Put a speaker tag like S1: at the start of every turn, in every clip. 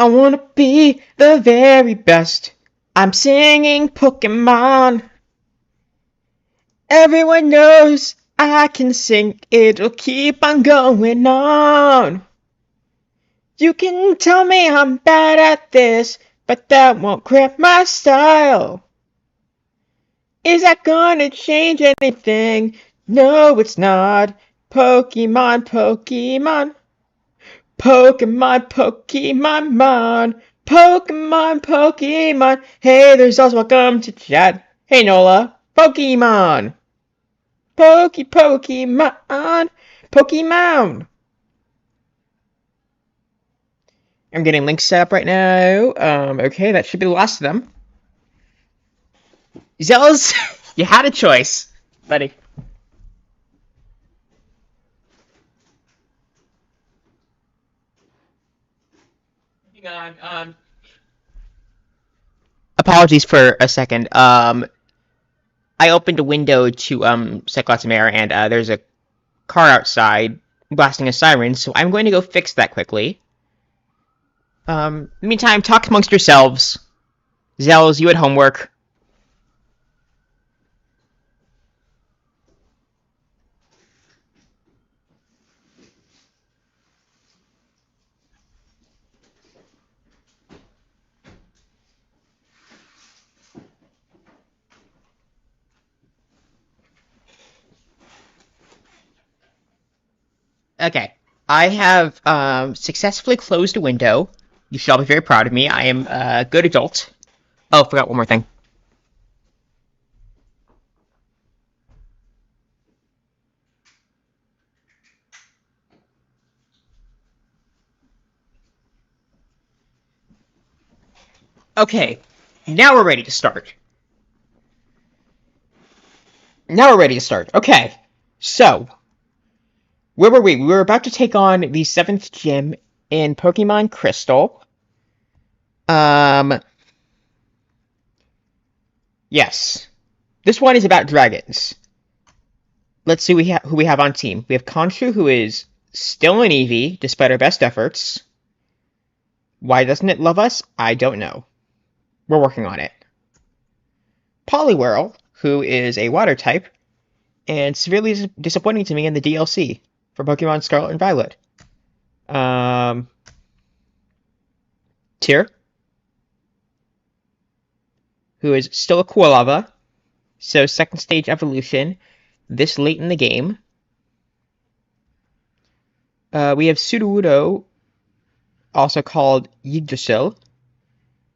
S1: I wanna be the very best. I'm singing Pokemon. Everyone knows I can sing. It'll keep on going on. You can tell me I'm bad at this, but that won't cramp my style. Is that gonna change anything? No, it's not. Pokemon, Pokemon. Pokemon, Pokemon, Pokemon, Pokemon. Hey, there's also welcome to chat. Hey, Nola. Pokemon. Pokemon. Pokemon. I'm getting links set up right now. Okay, that should be the last of them. Zealous, you had a choice, buddy. Hang on. Apologies for a second. I opened a window to suck out some air, and there's a car outside blasting a siren, so I'm going to go fix that quickly. Meantime, talk amongst yourselves. Zells, you had homework. Okay. I have successfully closed a window. You should all be very proud of me. I am a good adult. Oh, forgot one more thing. Okay, now we're ready to start. Okay, so where were we? We were about to take on the 7th gym in Pokemon Crystal. Yes. This one is about dragons. Let's see who we have on team. We have Khonshu, who is still an Eevee, despite our best efforts. Why doesn't it love us? I don't know. We're working on it. Poliwhirl, who is a water type, and severely disappointing to me in the DLC for Pokemon Scarlet and Violet. Tyr, who is still a Quilava, so second stage evolution this late in the game. We have Sudowoodo, also called Yggdrasil,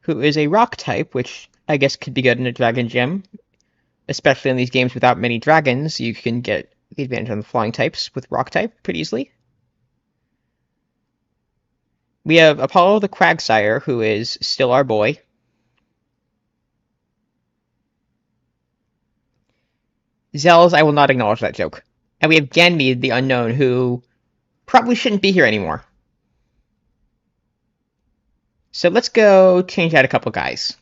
S1: who is a rock type, which I guess could be good in a dragon gym. Especially in these games without many dragons, you can get the advantage on the flying types with rock type pretty easily. We have Apollo the Quagsire, who is still our boy. Zells, I will not acknowledge that joke. And we have Ganymede the Unknown, who probably shouldn't be here anymore. So let's go change out a couple guys.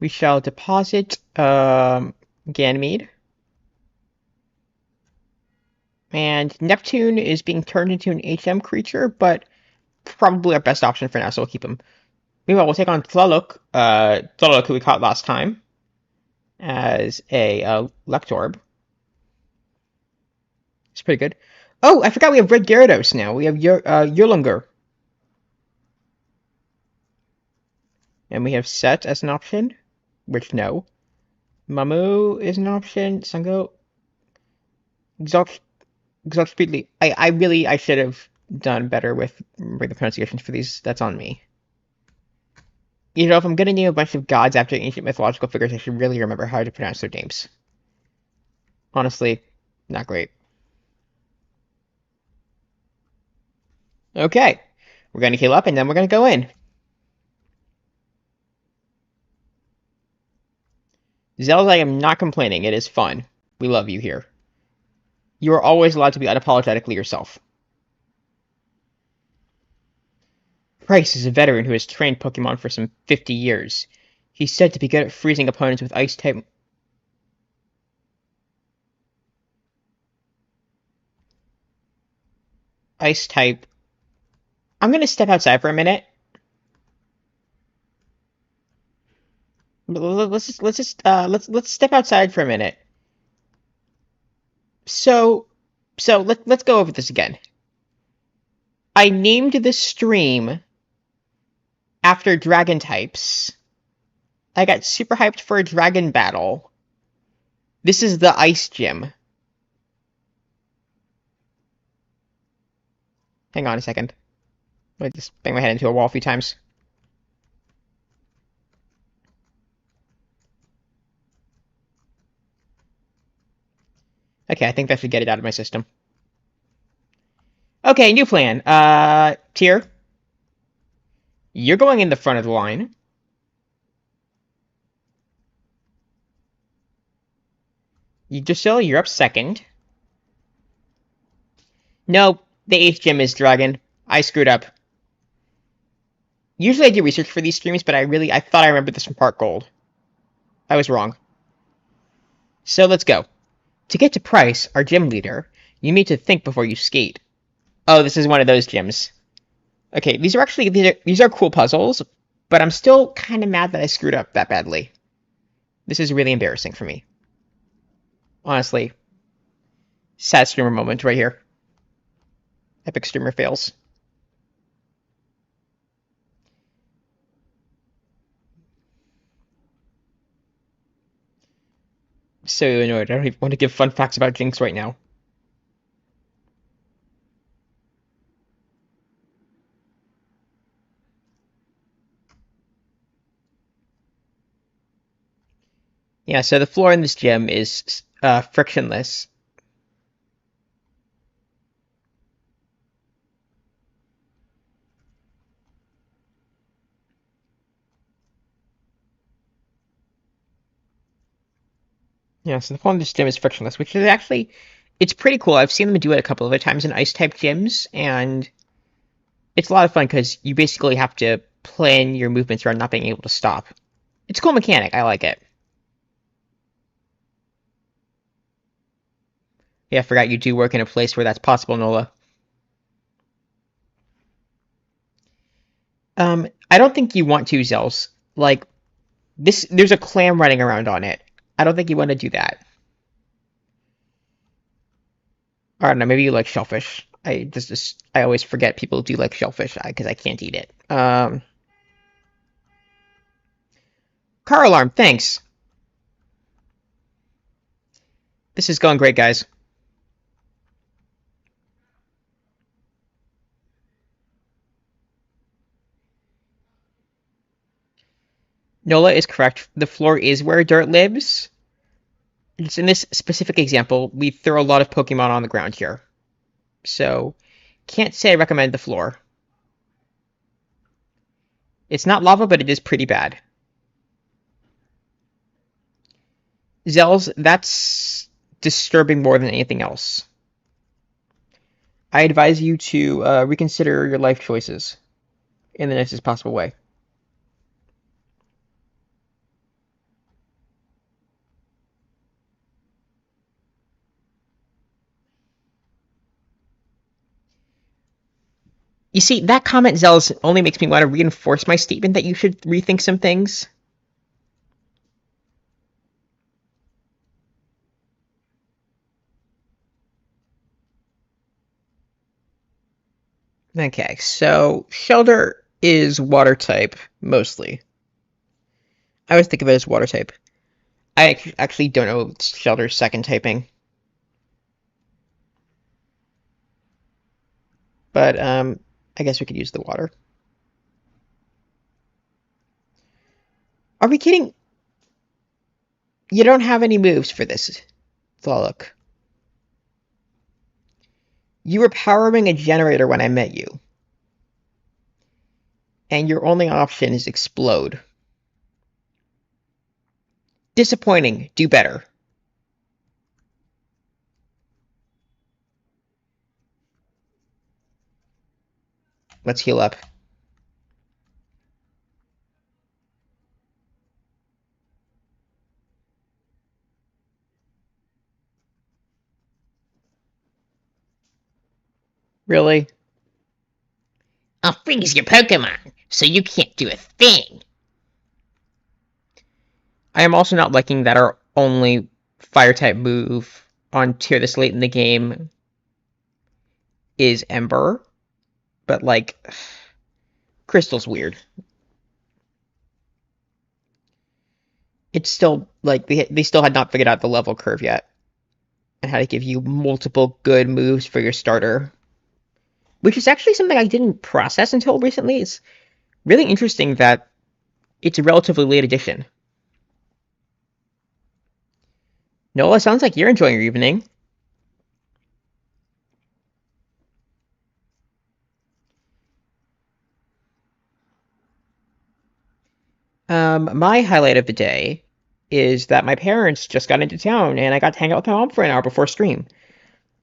S1: We shall deposit Ganymede. And Neptune is being turned into an HM creature, but probably our best option for now, so we'll keep him. Meanwhile, we'll take on Tlaloc, who we caught last time, as a Lectorb. It's pretty good. Oh, I forgot we have Red Gyarados now. We have Yurlanger. And we have Set as an option, which no. Mamu is an option. Sango. Exalt Speedly. I should have done better with the pronunciations for these. That's on me. You know, if I'm gonna name a bunch of gods after ancient mythological figures, I should really remember how to pronounce their names. Honestly, not great. Okay. We're gonna heal up and then we're gonna go in. Zelda, I am not complaining. It is fun. We love you here. You are always allowed to be unapologetically yourself. Price is a veteran who has trained Pokemon for some 50 years. He's said to be good at freezing opponents with ice type. ice type. I'm gonna step outside for a minute. Let's step outside for a minute. So let's go over this again. I named the stream after dragon types. I got super hyped for a dragon battle. This is the ice gym. Hang on a second. I just bang my head into a wall a few times. Okay, I think that should get it out of my system. Okay, new plan. Tyr, you're going in the front of the line. Yggdrasil, you're up second. No, the 8th gym is dragon. I screwed up. Usually I do research for these streams, but I thought I remembered this from Park Gold. I was wrong. So let's go. To get to Price, our gym leader, you need to think before you skate. Oh, this is one of those gyms. Okay, these are cool puzzles, but I'm still kind of mad that I screwed up that badly. This is really embarrassing for me. Honestly. Sad streamer moment right here. Epic streamer fails. So annoyed. I don't even want to give fun facts about Jinx right now. Yeah, so the floor in this gym is frictionless. Yeah, so the floor in this gym is frictionless, which is actually, it's pretty cool. I've seen them do it a couple of other times in ice-type gyms, and it's a lot of fun because you basically have to plan your movements around not being able to stop. It's a cool mechanic. I like it. Yeah, I forgot you do work in a place where that's possible, Nola. I don't think you want to, Zels. Like, there's a clam running around on it. I don't think you want to do that. I don't know, maybe you like shellfish. I always forget people do like shellfish because I can't eat it. Car alarm, thanks. This is going great, guys. Nola is correct. The floor is where dirt lives. Just in this specific example, we throw a lot of Pokemon on the ground here. So, can't say I recommend the floor. It's not lava, but it is pretty bad. Zells, that's disturbing more than anything else. I advise you to reconsider your life choices in the nicest possible way. You see, that comment, Zells, only makes me want to reinforce my statement that you should rethink some things. Okay, so Shelter is water type, mostly. I always think of it as water type. I actually don't know Shelter's second typing. But, I guess we could use the water. Are we kidding? You don't have any moves for this, Thaluk. You were powering a generator when I met you. And your only option is explode. Disappointing. Do better. Let's heal up. Really?
S2: I'll freeze your Pokemon, so you can't do a thing.
S1: I am also not liking that our only fire type move on tier this late in the game is Ember, but like Crystal's weird. It's still like they still had not figured out the level curve yet and how to give you multiple good moves for your starter, which is actually something I didn't process until recently. It's really interesting that it's a relatively late addition. Nola, sounds like you're enjoying your evening. My highlight of the day is that my parents just got into town and I got to hang out with my mom for an hour before stream.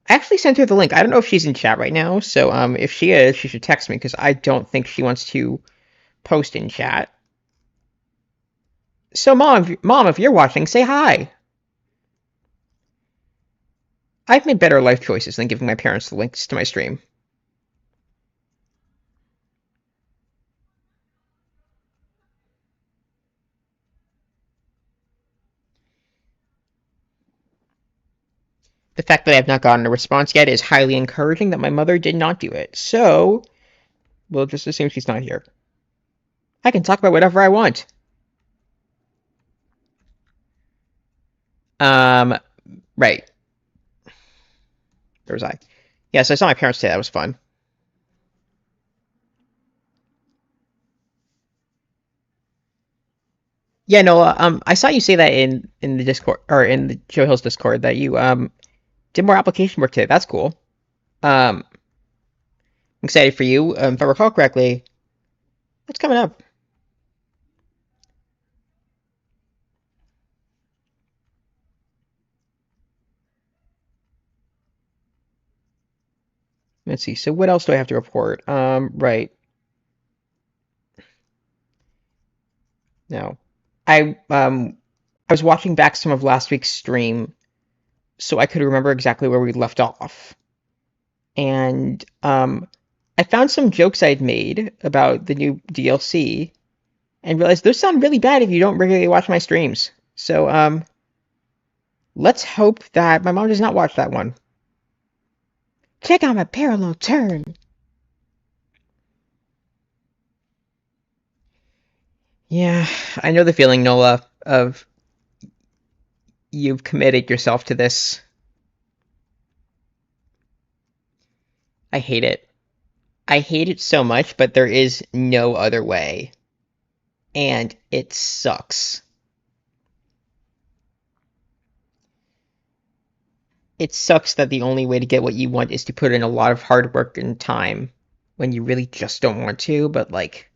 S1: I actually sent her the link. I don't know if she's in chat right now, so if she is, she should text me because I don't think she wants to post in chat. So, mom, if you're watching, say hi. I've made better life choices than giving my parents the links to my stream. The fact that I have not gotten a response yet is highly encouraging that my mother did not do it. So, we'll just assume she's not here. I can talk about whatever I want. Um, right. Where was I? Yes, I saw my parents today. That was fun. Yeah, Nola. I saw you say that in the Discord or in the Joe Hill's Discord that you did more application work today. That's cool. I'm excited for you. If I recall correctly, what's coming up? Let's see. So what else do I have to report? Right. No. I was watching back some of last week's stream so I could remember exactly where we left off. And I found some jokes I'd made about the new DLC and realized those sound really bad if you don't regularly watch my streams. So let's hope that my mom does not watch that one. Check out my parallel turn. Yeah, I know the feeling, Nola, of you've committed yourself to this. I hate it. I hate it so much, but there is no other way. And it sucks. It sucks that the only way to get what you want is to put in a lot of hard work and time when you really just don't want to, but like,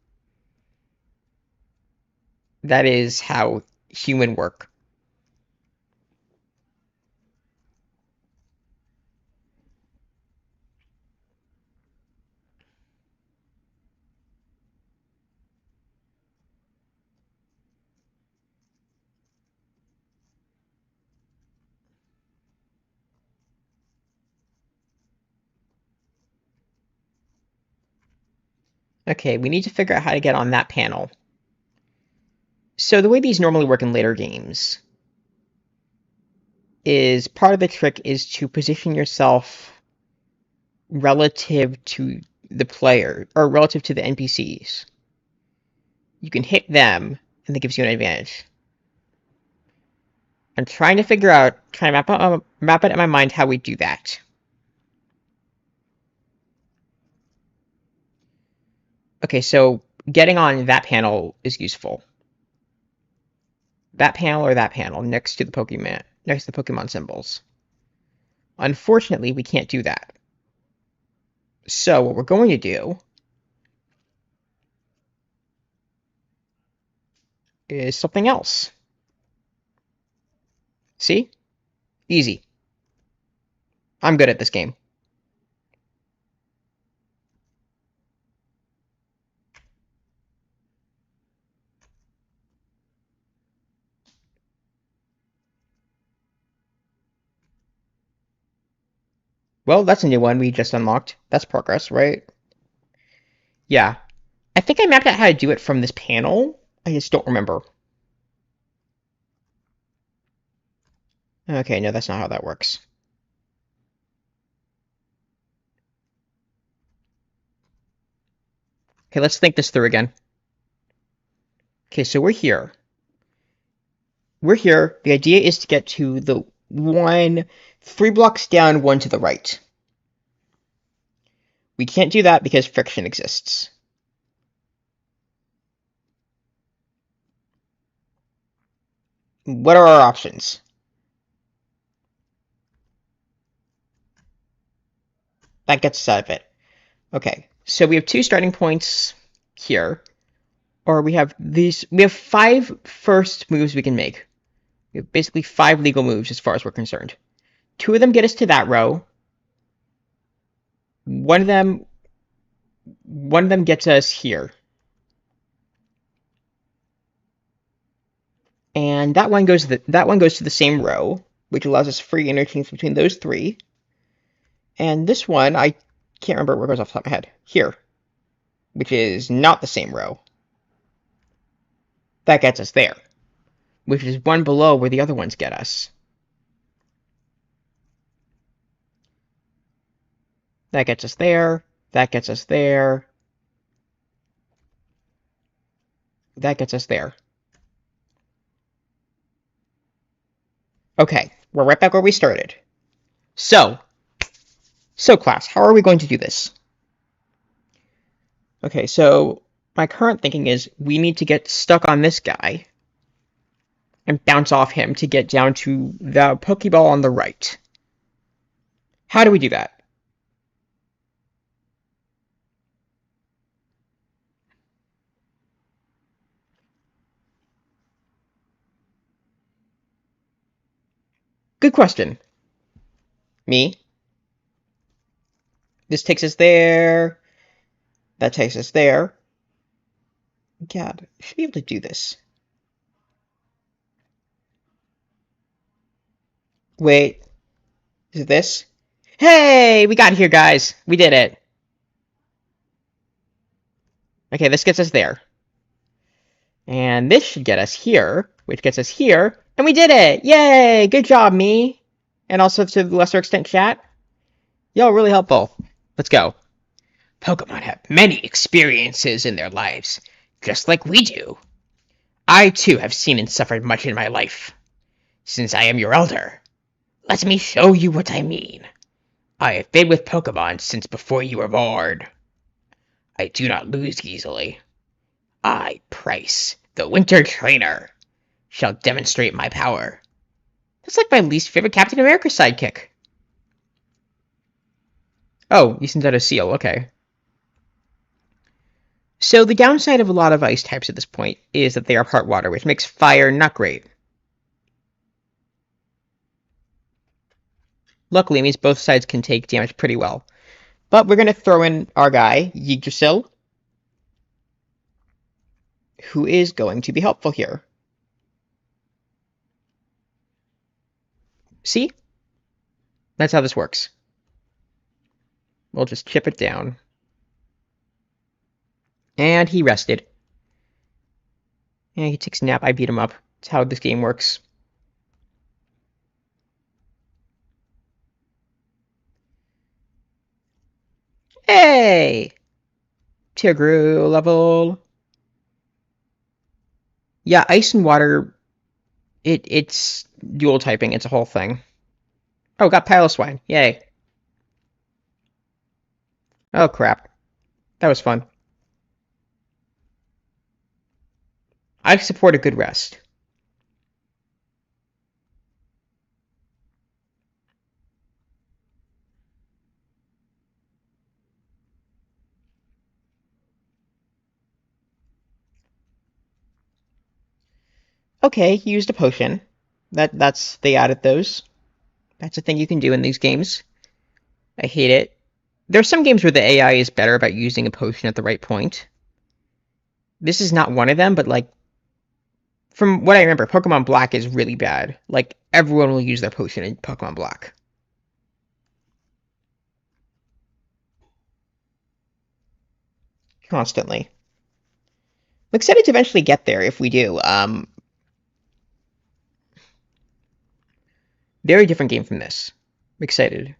S1: that is how human work. Okay, we need to figure out how to get on that panel. So the way these normally work in later games is part of the trick is to position yourself relative to the player or relative to the NPCs. You can hit them and that gives you an advantage. I'm trying to figure out, trying to map it in my mind how we do that. Okay, so getting on that panel is useful. That panel or that panel next to the Pokemon symbols. Unfortunately, we can't do that. So what we're going to do is something else. See? Easy. I'm good at this game. Well, that's a new one we just unlocked. That's progress, right? Yeah. I think I mapped out how to do it from this panel. I just don't remember. Okay, no, that's not how that works. Okay, let's think this through again. Okay, so we're here. We're here. The idea is to get to the one 3 blocks down, one to the right. We can't do that because friction exists. What are our options? That gets us out of it. Okay, so we have 2 starting points here. Or we have 5 first moves we can make. We have basically 5 legal moves as far as we're concerned. 2 of them get us to that row. One of them gets us here. And that one goes to the same row, which allows us free interchange between those 3. And this one, I can't remember where it goes off the top of my head. Here, which is not the same row. That gets us there, which is one below where the other ones get us. That gets us there. That gets us there. That gets us there. Okay, we're right back where we started. So class, how are we going to do this? Okay, so my current thinking is we need to get stuck on this guy and bounce off him to get down to the Pokeball on the right. How do we do that? Good question. Me? This takes us there. That takes us there. God, I should be able to do this. Wait. Is it this? Hey, we got here, guys. We did it. Okay, this gets us there. And this should get us here, which gets us here. And we did it! Yay! Good job, me. And also to the lesser extent, chat. Y'all really helpful. Let's go.
S2: Pokemon have many experiences in their lives, just like we do. I too have seen and suffered much in my life. Since I am your elder, let me show you what I mean. I have been with Pokemon since before you were born. I do not lose easily. I, Price, the Winter Trainer, shall demonstrate my power.
S1: That's like my least favorite Captain America sidekick. Oh, you sent out a seal, okay. So the downside of a lot of ice types at this point is that they are part water, which makes fire not great. Luckily, it means both sides can take damage pretty well. But we're going to throw in our guy, Yggdrasil, who is going to be helpful here. See? That's how this works. We'll just chip it down. And he rested. And he takes a nap. I beat him up. That's how this game works. Hey! Tigrew level. Yeah, ice and water, it's dual typing. It's a whole thing. Oh, got Piloswine. Yay. Oh, crap. That was fun. I support a good rest. Okay, he used a potion. They added those. That's a thing you can do in these games. I hate it. There's some games where the AI is better about using a potion at the right point. This is not one of them, but like, from what I remember, Pokemon Black is really bad. Like, everyone will use their potion in Pokemon Black. constantly. I'm excited to eventually get there if we do. Very different game from this. I'm excited.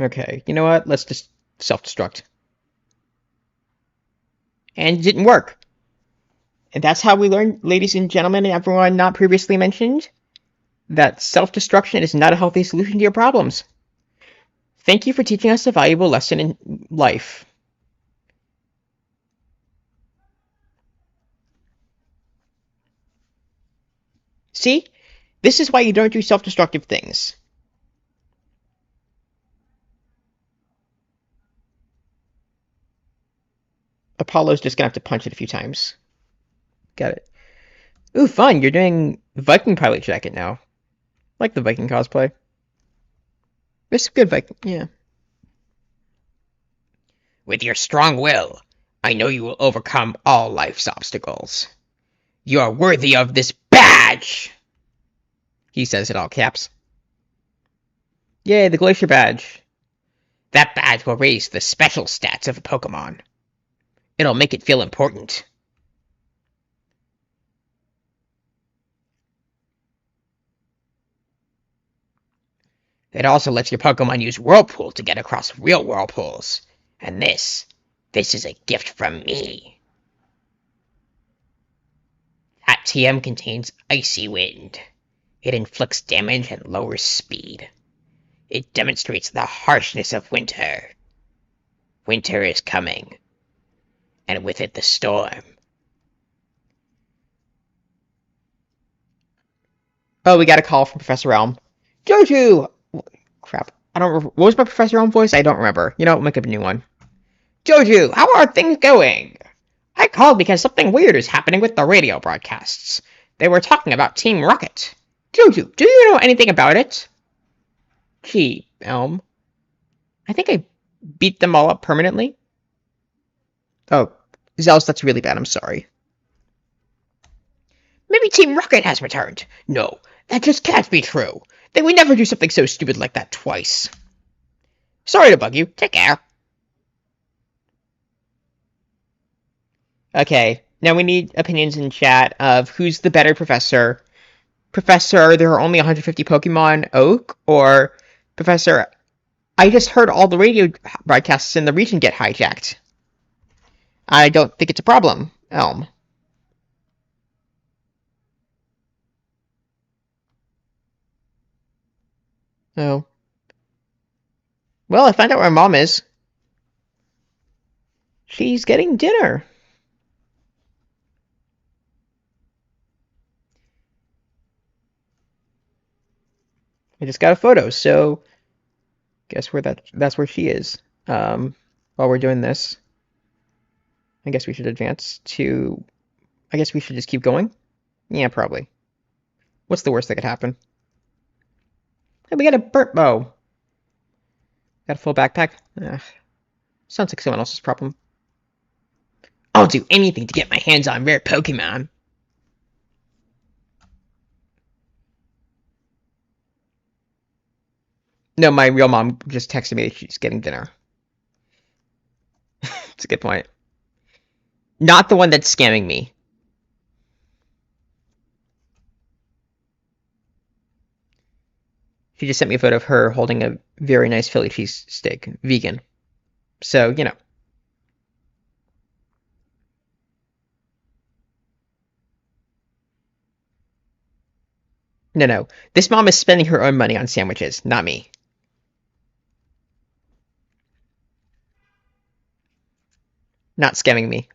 S1: Okay, you know what? Let's just self-destruct. And it didn't work. And that's how we learn, ladies and gentlemen, and everyone not previously mentioned, that self-destruction is not a healthy solution to your problems. Thank you for teaching us a valuable lesson in life. See? This is why you don't do self-destructive things. Apollo's just gonna have to punch it a few times. Got it. Ooh, fun. You're doing Viking pilot jacket now. I like the Viking cosplay. It's good Viking, yeah.
S2: With your strong will, I know you will overcome all life's obstacles. You are worthy of this badge! He says in all caps.
S1: Yay, the Glacier Badge.
S2: That badge will raise the special stats of a Pokemon. It'll make it feel important. It also lets your Pokemon use Whirlpool to get across real Whirlpools. And this is a gift from me. That TM contains Icy Wind. It inflicts damage and lowers speed. It demonstrates the harshness of winter. Winter is coming. And with it the storm.
S1: Oh, we got a call from Professor Elm. Joju! Crap. I don't remember. What was my Professor Elm voice? I don't remember. You know, make up a new one.
S2: Joju, how are things going? I called because something weird is happening with the radio broadcasts. They were talking about Team Rocket. Joju, do you know anything about it?
S1: Gee, Elm. I think I beat them all up permanently. Oh, Zealous, that's really bad. I'm sorry.
S2: Maybe Team Rocket has returned. No, that just can't be true. They would never do something so stupid like that twice. Sorry to bug you. Take care.
S1: Okay, now we need opinions in chat of who's the better professor. Professor, there are only 150 Pokemon Oak, or Professor, I just heard all the radio broadcasts in the region get hijacked. I don't think it's a problem, Elm. Oh. Well, I found out where my mom is. She's getting dinner. I just got a photo, so guess where that's where she is. While we're doing this, I guess we should advance to. I guess we should just keep going. Yeah, probably. What's the worst that could happen? Hey, we got a burnt bow. Got a full backpack. Sounds like someone else's problem.
S2: I'll do anything to get my hands on rare Pokemon.
S1: No, my real mom just texted me that she's getting dinner. It's a good point. Not the one that's scamming me. She just sent me a photo of her holding a very nice Philly cheese steak, vegan. So, you know. No. This mom is spending her own money on sandwiches, not me. Not scamming me.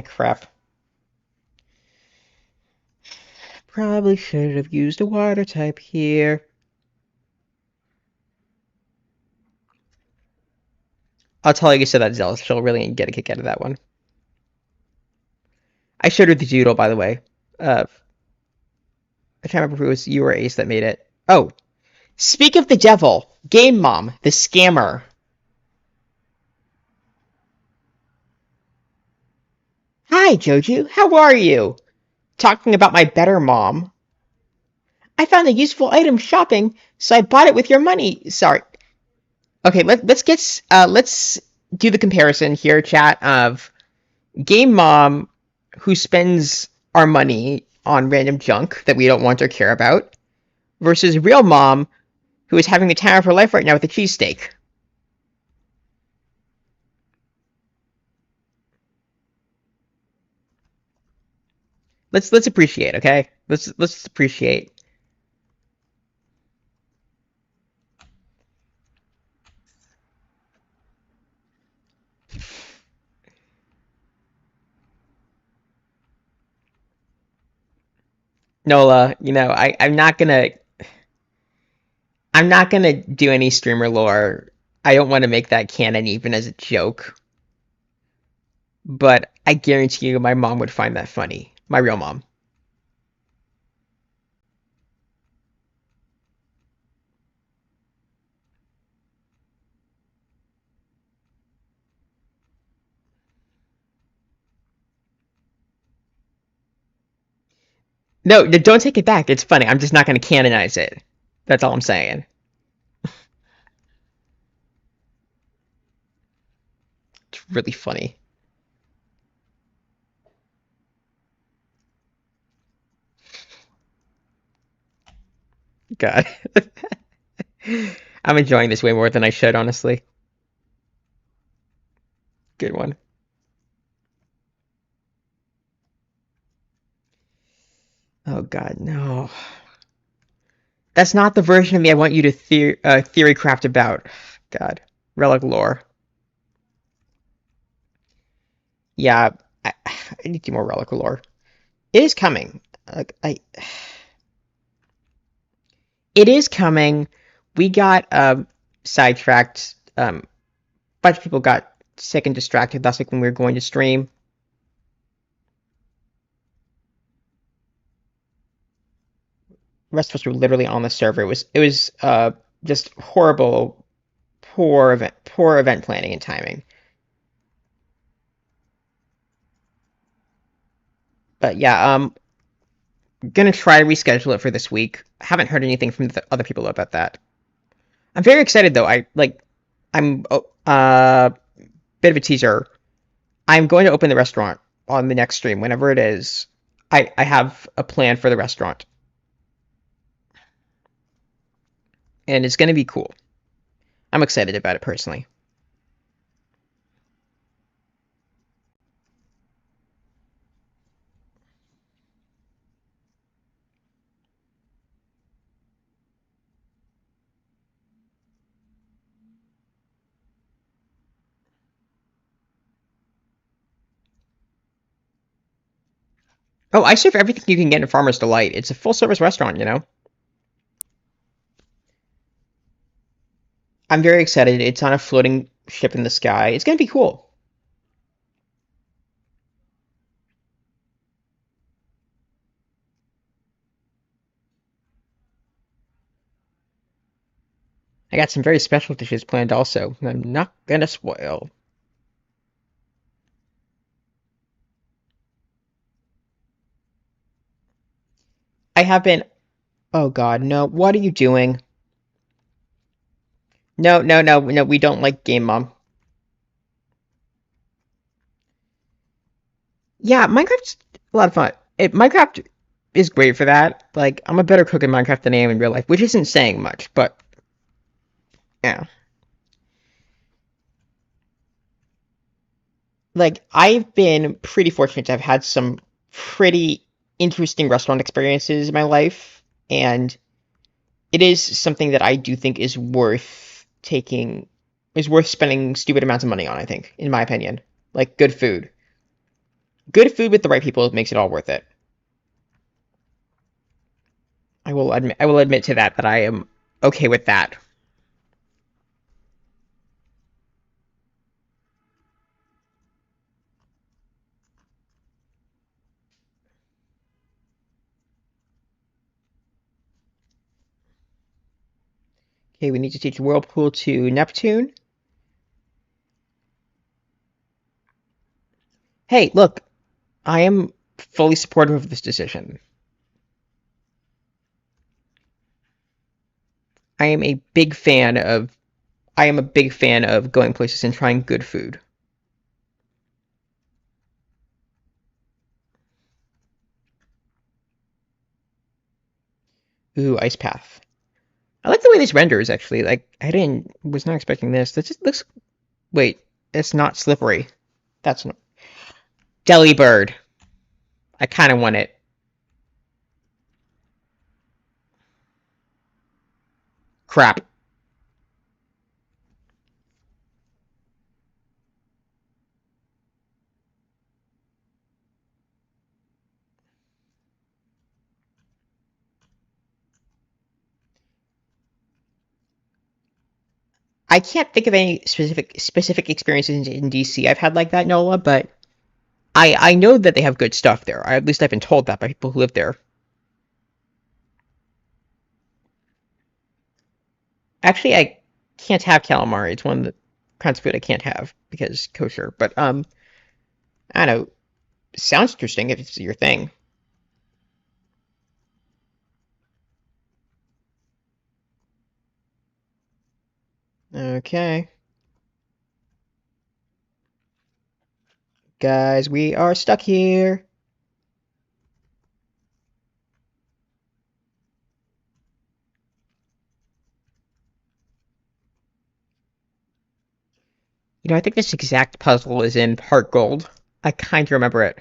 S1: Crap. Probably should have used a water type here. I'll tell you so that Zealous, she'll really get a kick out of that one. I showed her the doodle, by the way. I can't remember if it was you or Ace that made it. Oh, speak of the devil, Game Mom, the scammer. Hi, Joju. How are you? talking about my better mom. I found a useful item shopping, so I bought it with your money. Sorry. Okay, let's do the comparison here, chat, of game mom who spends our money on random junk that we don't want or care about versus real mom who is having the time of her life right now with a cheesesteak. Let's appreciate, okay? Let's appreciate. Nola, I'm not gonna do any streamer lore. I don't want to make that canon even as a joke. But I guarantee you my mom would find that funny. My real mom. No, don't take it back. It's funny. I'm just not gonna canonize it. That's all I'm saying. It's really funny. God. I'm enjoying this way more than I should, honestly. Good one. Oh God, no. That's not the version of me I want you to theory craft about. God. Relic lore. Yeah, I, I need to do more relic lore. It is coming. Like it is coming. We got sidetracked. A bunch of people got sick and distracted. That's like when we were going to stream. The rest of us were literally on the server. It was just horrible, poor event planning and timing. But yeah, gonna try to reschedule it for this week. Haven't heard anything from the other people about that. I'm very excited though. I'm bit of a teaser. I'm going to open the restaurant on the next stream, whenever it is. I have a plan for the restaurant, and it's going to be cool. I'm excited about it personally. Oh, I serve everything you can get in Farmer's Delight. It's a full-service restaurant, you know? I'm very excited. It's on a floating ship in the sky. It's going to be cool. I got some very special dishes planned also. I'm not going to spoil. I have been... Oh God, no. What are you doing? No, no, no, no, we don't like Game Mom. Yeah, Minecraft's a lot of fun. Minecraft is great for that. Like, I'm a better cook in Minecraft than I am in real life, which isn't saying much, but yeah. Like, I've been pretty fortunate to have had some pretty interesting restaurant experiences in my life, and it is something that I do think is worth spending stupid amounts of money on, I think, in my opinion. Like, good food. Good food with the right people makes it all worth it. I will admit to that I am okay with that. Okay, we need to teach Whirlpool to Neptune. Hey, look, I am
S2: fully supportive of this decision. I am a big fan of I am a big fan of going places and trying good food. Ooh, Ice Path. I like the way this renders actually. Like I was not expecting this. This just looks wait, it's not slippery. That's not Delibird. I kinda want it. Crap. I can't think of any specific experiences in DC I've had like that, Nola, but I know that they have good stuff there. At least I've been told that by people who live there. Actually, I can't have calamari. It's one of the kinds of food I can't have because kosher. But I don't know. Sounds interesting if it's your thing. Okay, guys, we are stuck here. You know, I think this exact puzzle is in Heart Gold. I kind of remember it.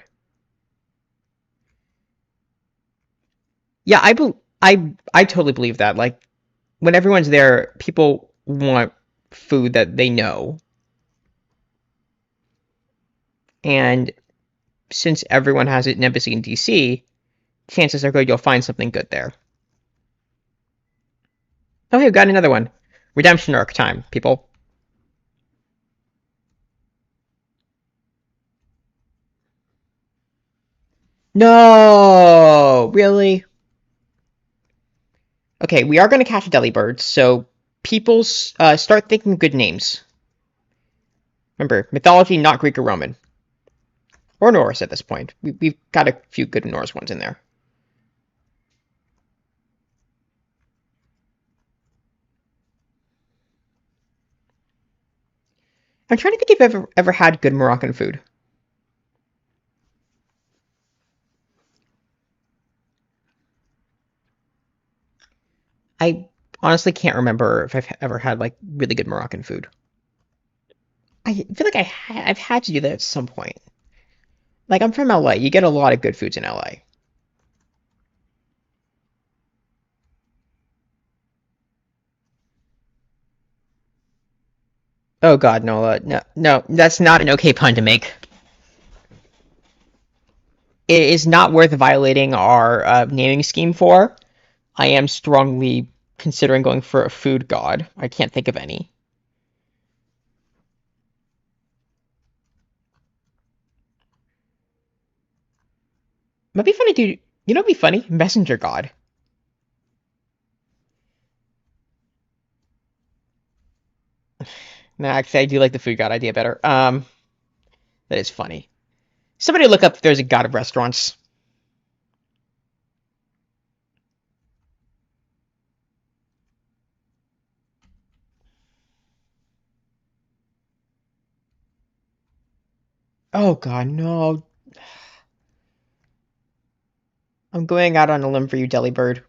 S2: Yeah, I totally believe that. Like when everyone's there, people want food that they know, and since everyone has an embassy in DC, chances are good you'll find something good there. Oh, hey, we've got another one. Redemption arc time, people. No, really? Okay, we are going to catch a Delibird, so people start thinking good names. Remember, mythology, not Greek or Roman. Or Norse at this point. We've got a few good Norse ones in there. I'm trying to think if I've ever had good Moroccan food. I honestly can't remember if I've ever had like really good Moroccan food. I feel like I've had to do that at some point. Like I'm from LA, you get a lot of good foods in LA. Oh God, no, no, that's not an okay pun to make. It is not worth violating our naming scheme for. I am strongly considering going for a food god. I can't think of any. Might be funny to, you know, it'd be funny. Messenger god. No, actually, I do like the food god idea better. That is funny. Somebody look up if there's a god of restaurants. Oh God, no! I'm going out on a limb for you, Delibird.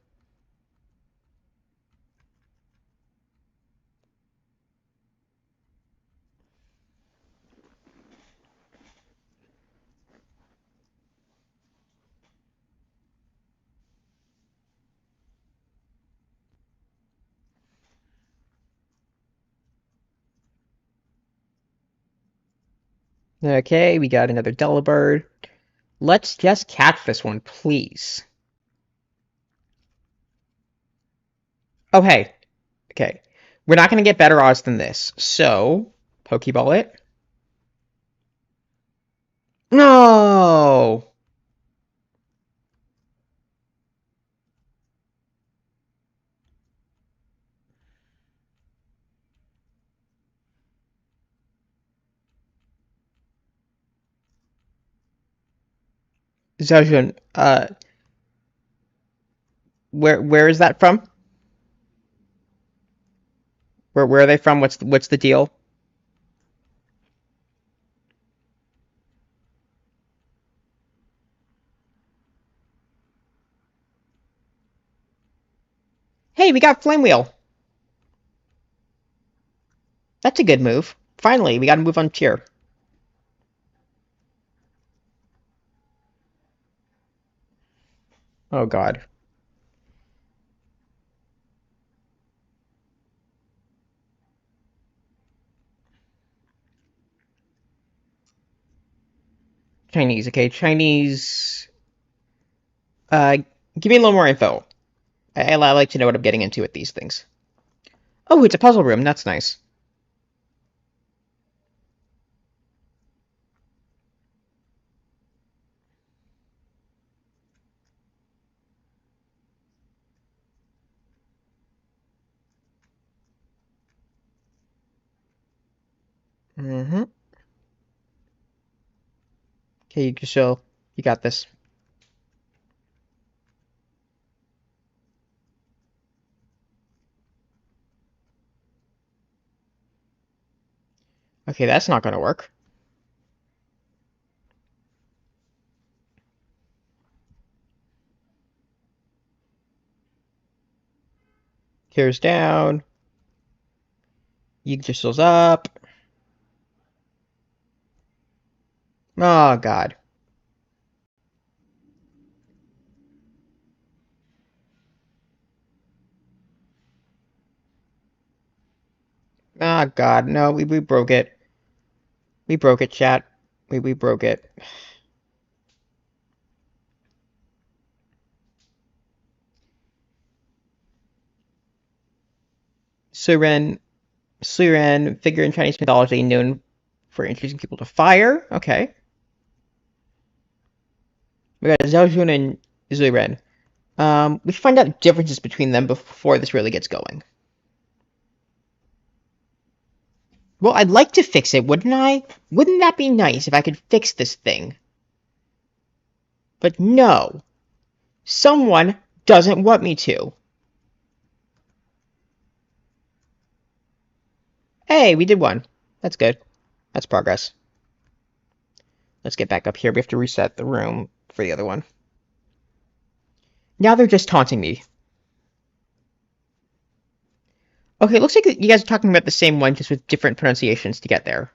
S2: Okay, we got another Delibird. Let's just catch this one, please. Oh, hey. Okay. We're not going to get better odds than this. So, Pokeball it. No! Zhaojun, where is that from? Where are they from? What's the deal? Hey, we got Flame Wheel. That's a good move. Finally, we got to move on tier. Oh God. Chinese, okay, Chinese. Uh, give me a little more info. I like to know what I'm getting into with these things. Oh, it's a puzzle room. That's nice. Mm-hmm. Okay, you can show. You got this. Okay, that's not gonna work. Tears down. Yggdrasil's up. Oh God. Oh God. No, we broke it. We broke it, chat. We broke it. Suren, Suren, figure in Chinese mythology known for introducing people to fire. Okay. We got Zhaojun and Zuren. We should find out differences between them before this really gets going. Well, I'd like to fix it, wouldn't I? Wouldn't that be nice if I could fix this thing? But no. Someone doesn't want me to. Hey, we did one. That's good. That's progress. Let's get back up here. We have to reset the room for the other one. Now they're just taunting me. Okay, it looks like you guys are talking about the same one, just with different pronunciations to get there.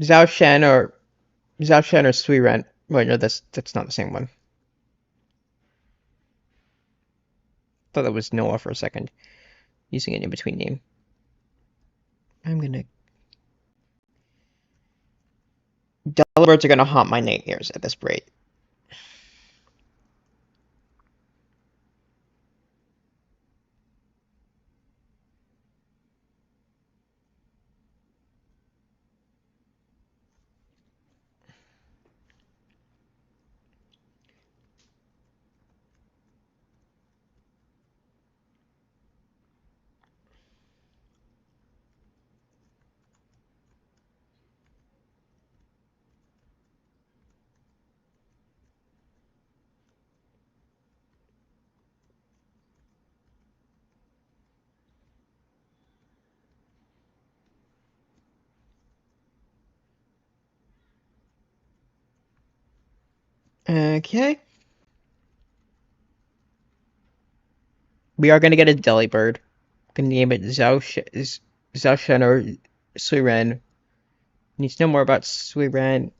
S2: Zhao Shen or Sui Ren. Wait, no, that's not the same one. Thought that was Noah for a second. Using an in-between name. I'm gonna. Delibirds are gonna haunt my nightmares at this rate. Okay. We are gonna get a Delibird. Gonna name it Zhao Shen or Sui Ren. Need to know more about Sui Ren.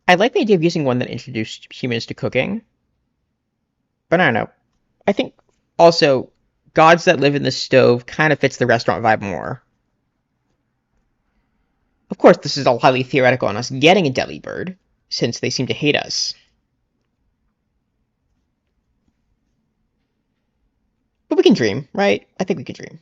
S2: I like the idea of using one that introduced humans to cooking, but I don't know. I think also gods that live in the stove kind of fits the restaurant vibe more. Of course, this is all highly theoretical on us getting a Delibird, since they seem to hate us. But we can dream, right? I think we can dream.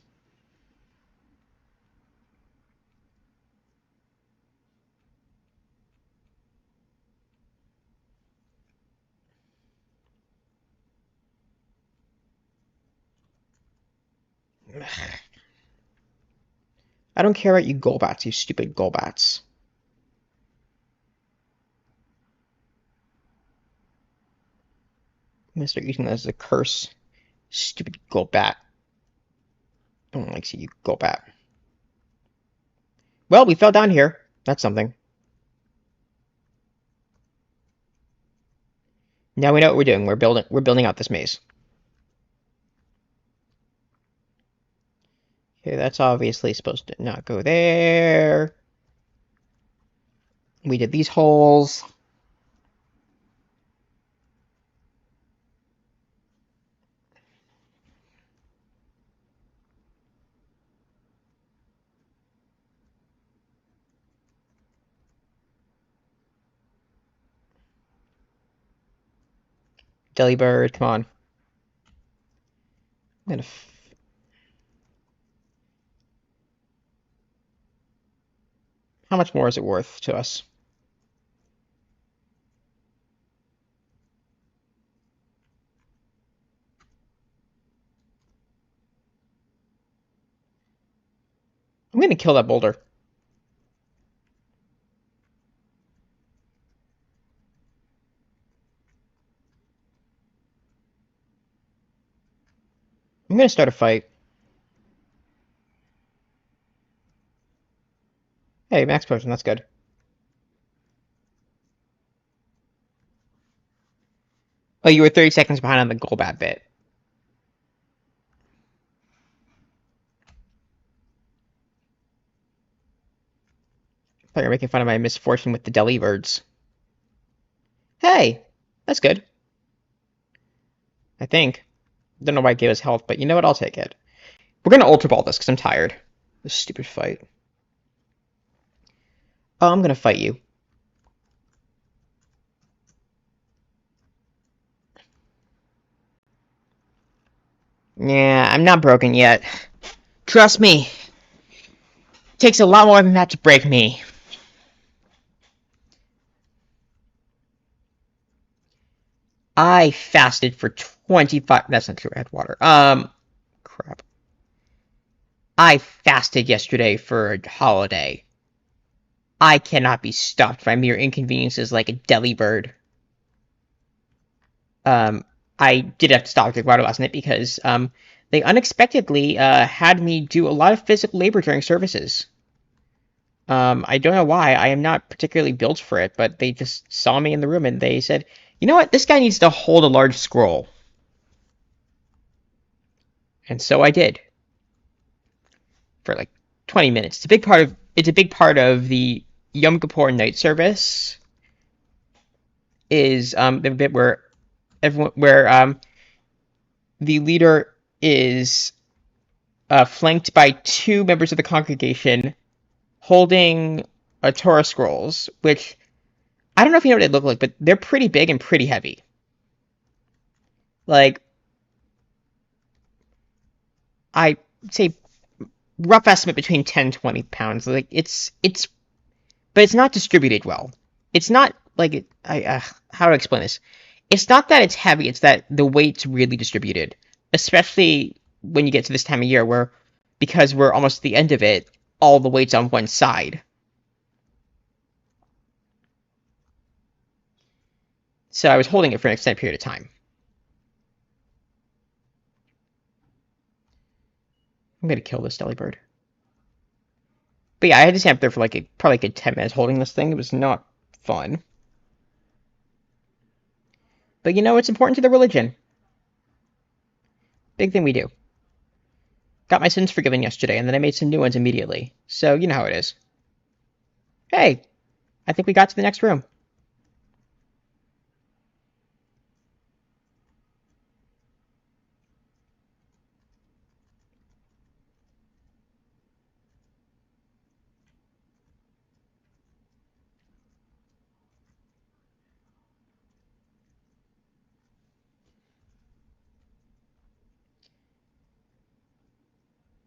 S1: I don't care about you Golbats, you stupid Golbats. I'm gonna start using that as a curse. Stupid Golbat. I don't like see you Golbat. Well, we fell down here. That's something. Now we know what we're doing. We're building out this maze. Okay, that's obviously supposed to not go there. We did these holes. Delibird, come on. I'm gonna. How much more is it worth to us? I'm gonna kill that boulder. I'm gonna start a fight. Hey, max potion, that's good. Oh, you were 30 seconds behind on the Golbat bit. I thought you were making fun of my misfortune with the Delibirds. Hey, that's good. I think. Don't know why it gave us health, but you know what? I'll take it. We're gonna Ultra Ball this because I'm tired. This stupid fight. Oh, I'm gonna fight you. Yeah, I'm not broken yet. Trust me. It takes a lot more than that to break me. I fasted for 25... That's not true, I had water. Crap. I fasted yesterday for a holiday. I cannot be stopped by mere inconveniences like a Delibird. I did have to stop drinking water last night because, they unexpectedly, had me do a lot of physical labor during services. I don't know why. I am not particularly built for it, but they just saw me in the room and they said, you know what? This guy needs to hold a large scroll. And so I did. For like 20 minutes. It's a big part of the Yom Kippur night service. Is the bit where the leader is flanked by two members of the congregation holding a Torah scrolls, which I don't know if you know what they look like, but they're pretty big and pretty heavy. Like, I say rough estimate between 10 and 20 pounds. Like, but it's not distributed well. It's not like how to explain this? It's not that it's heavy, it's that the weight's really distributed. Especially when you get to this time of year where, because we're almost at the end of it, all the weight's on one side. So I was holding it for an extended period of time. I'm gonna kill this Delibird. But yeah, I had to stand up there for like probably like 10 minutes holding this thing. It was not fun. But you know, it's important to the religion. Big thing we do. Got my sins forgiven yesterday, and then I made some new ones immediately. So, you know how it is. Hey, I think we got to the next room.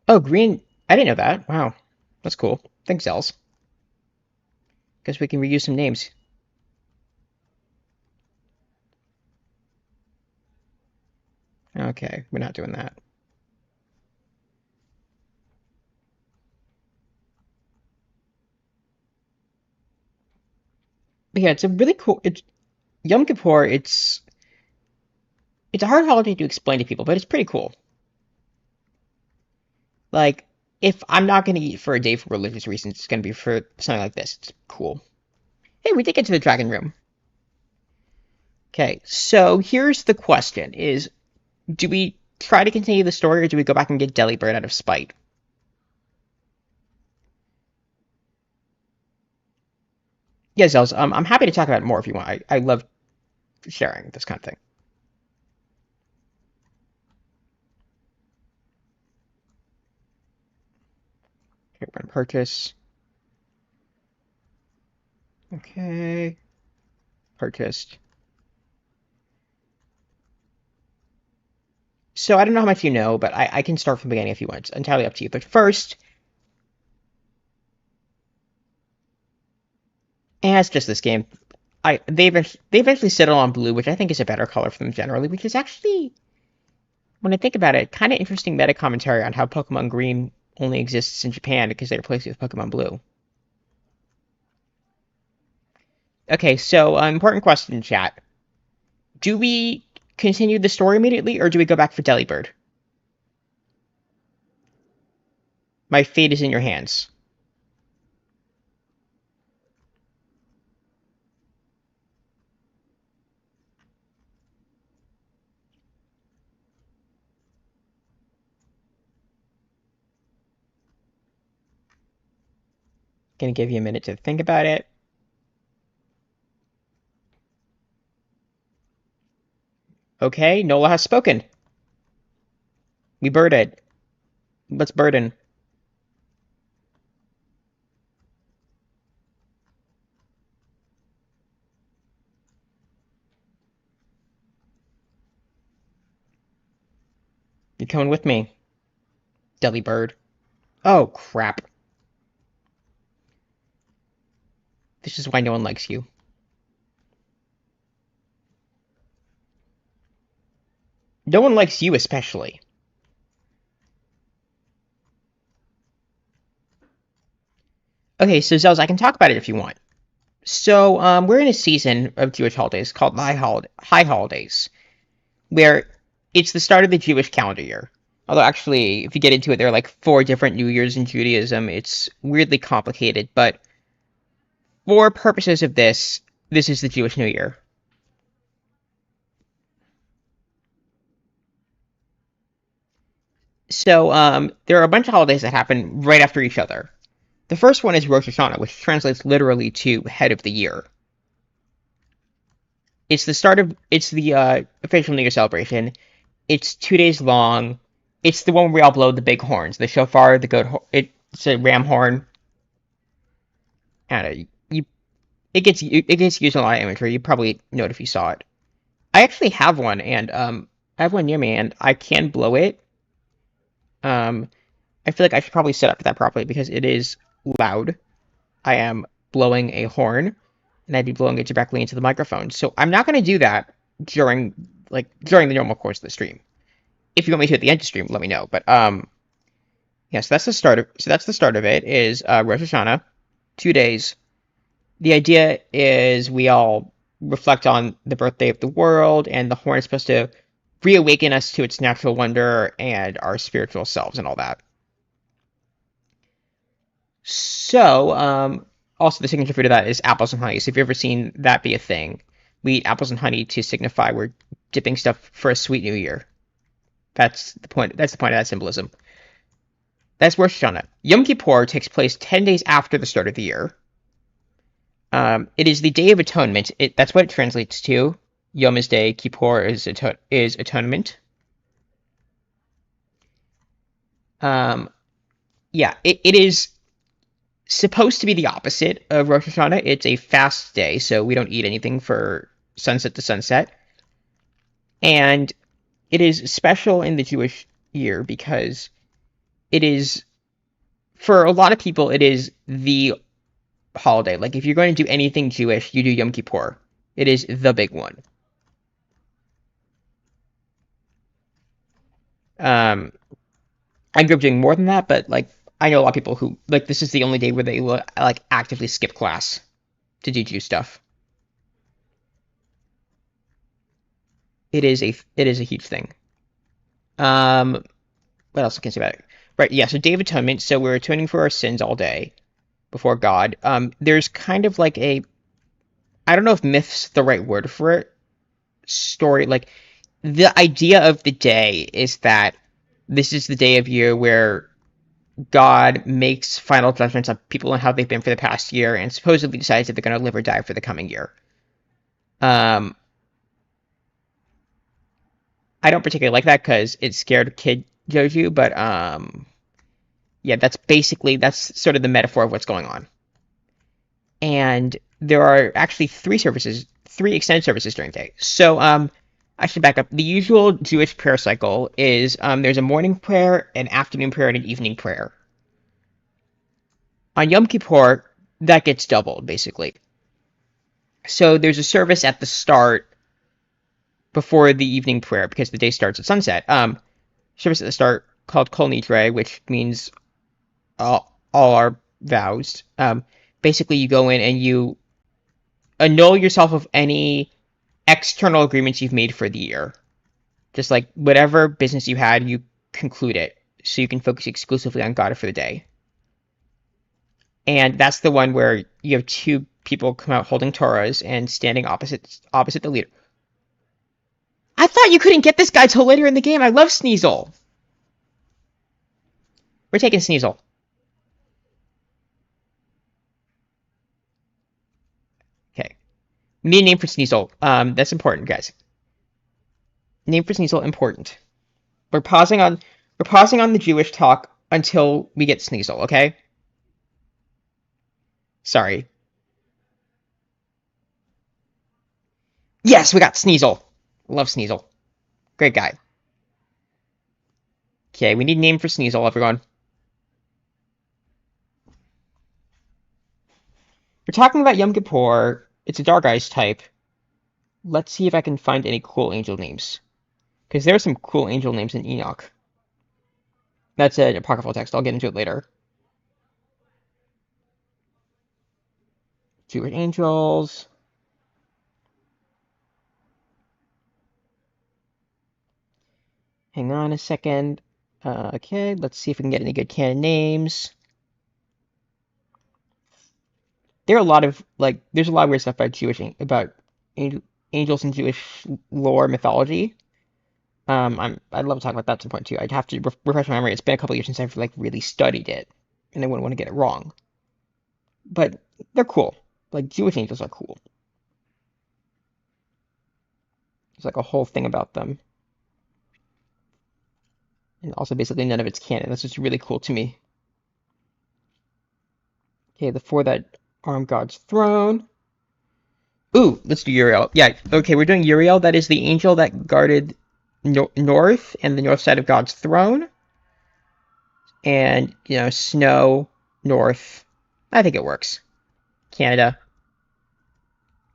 S1: Oh, green. I didn't know that. Wow. That's cool. Thanks, Els. Guess we can reuse some names. Okay, we're not doing that. yeah, it's a really cool. It's Yom Kippur. It's a hard holiday to explain to people, but it's pretty cool. Like, if I'm not going to eat for a day for religious reasons, it's going to be for something like this. It's cool. Hey, we did get to the dragon room. Okay, so here's the question: Is do we try to continue the story, or do we go back and get Delibird out of spite? Yeah, Zels, I'm happy to talk about it more if you want. I love sharing this kind of thing. Okay, we're gonna purchase. Okay, purchased. So I don't know how much you know, but I can start from the beginning if you want. It's entirely up to you. But first, and it's just this game. They eventually settle on blue, which I think is a better color for them generally, which is actually, when I think about it, kind of interesting meta commentary on how Pokemon Green only exists in Japan because they replaced it with Pokemon Blue. Okay, so important question, chat. Do we continue the story immediately, or do we go back for Delibird? My fate is in your hands. Gonna give you a minute to think about it. Okay, Nola has spoken. We birded. Let's burden. You're coming with me, Delibird. Oh, crap. This is why no one likes you. No one likes you especially. Okay, so Zells, I can talk about it if you want. So, we're in a season of Jewish holidays called High Holidays, where it's the start of the Jewish calendar year. Although, actually, if you get into it, there are like 4 different New Years in Judaism. It's weirdly complicated, but for purposes of this, this is the Jewish New Year. So, there are a bunch of holidays that happen right after each other. The first one is Rosh Hashanah, which translates literally to head of the year. It's the official New Year celebration. It's 2 days long. It's the one where we all blow the big horns, the shofar, the goat. It's a ram horn. And it gets used in a lot of imagery. You probably know it if you saw it. I actually have one, and I have one near me, and I can blow it. Um, I feel like I should probably set up that properly because it is loud. I am blowing a horn, and I'd be blowing it directly into the microphone. So I'm not going to do that during the normal course of the stream. If you want me to at the end of the stream, let me know. But yes, that's the start of it. Is Rosh Hashanah, 2 days. The idea is we all reflect on the birthday of the world, and the horn is supposed to reawaken us to its natural wonder and our spiritual selves and all that. So, also the signature food of that is apples and honey. So if you've ever seen that be a thing, we eat apples and honey to signify we're dipping stuff for a sweet new year. That's the point. That's the point of that symbolism. That's Rosh Hashanah. Yom Kippur takes place 10 days after the start of the year. It is the Day of Atonement. That's what it translates to. Yom is day, Kippur is atonement. Yeah, it is supposed to be the opposite of Rosh Hashanah. It's a fast day, so we don't eat anything for sunset to sunset. And it is special in the Jewish year because it is, for a lot of people, it is the holiday. Like, if you're going to do anything Jewish, you do Yom Kippur. It is the big one. I grew up doing more than that, but, like, I know a lot of people who, like, this is the only day where they, like, actively skip class to do Jew stuff.
S2: it is a huge thing. What else can I say about it? Right, yeah. So Day of Atonement. So we're atoning for our sins all day before God. There's kind of like a, I don't know if myth's the right word for it. Story, like the idea of the day is that this is the day of year where God makes final judgments on people and how they've been for the past year, and supposedly decides if they're going to live or die for the coming year. Um, I don't particularly like that because it scared kid Joju, but yeah, that's sort of the metaphor of what's going on. And there are actually three extended services during the day. So I should back up. The usual Jewish prayer cycle is there's a morning prayer, an afternoon prayer, and an evening prayer. On Yom Kippur, that gets doubled basically. So there's a service at the start before the evening prayer because the day starts at sunset. Service at the start called Kol Nidre, which means all our vows. Basically, you go in and you annul yourself of any external agreements you've made for the year. Just like whatever business you had, you conclude it so you can focus exclusively on God for the day. And that's the one where you have two people come out holding Torahs and standing opposite the leader. I thought you couldn't get this guy till later in the game. I love Sneasel. We're taking Sneasel. Okay. We need a name for Sneasel. That's important, guys. Name for Sneasel important. We're pausing on the Jewish talk until we get Sneasel, okay? Sorry. Yes, we got Sneasel. Love Sneasel. Great guy. Okay, we need a name for Sneasel, everyone. We're talking about Yom Kippur. It's a Dark Ice type. Let's see if I can find any cool angel names. Because there are some cool angel names in Enoch. That's an apocryphal text. I'll get into it later. Jewish angels. Hang on a second. Okay, let's see if we can get any good canon names. There are a lot of there's a lot of weird stuff about angels and Jewish lore mythology. I'd love to talk about that at some point too. I'd have to refresh my memory. It's been a couple years since I've really studied it, and I wouldn't want to get it wrong. But they're cool. Like Jewish angels are cool. There's like a whole thing about them, and also basically none of it's canon. That's just really cool to me. Okay, the four that arm God's throne. Ooh, let's do Uriel. Yeah, okay, we're doing Uriel. That is the angel that guarded north and the north side of God's throne. And, snow, north. I think it works. Canada.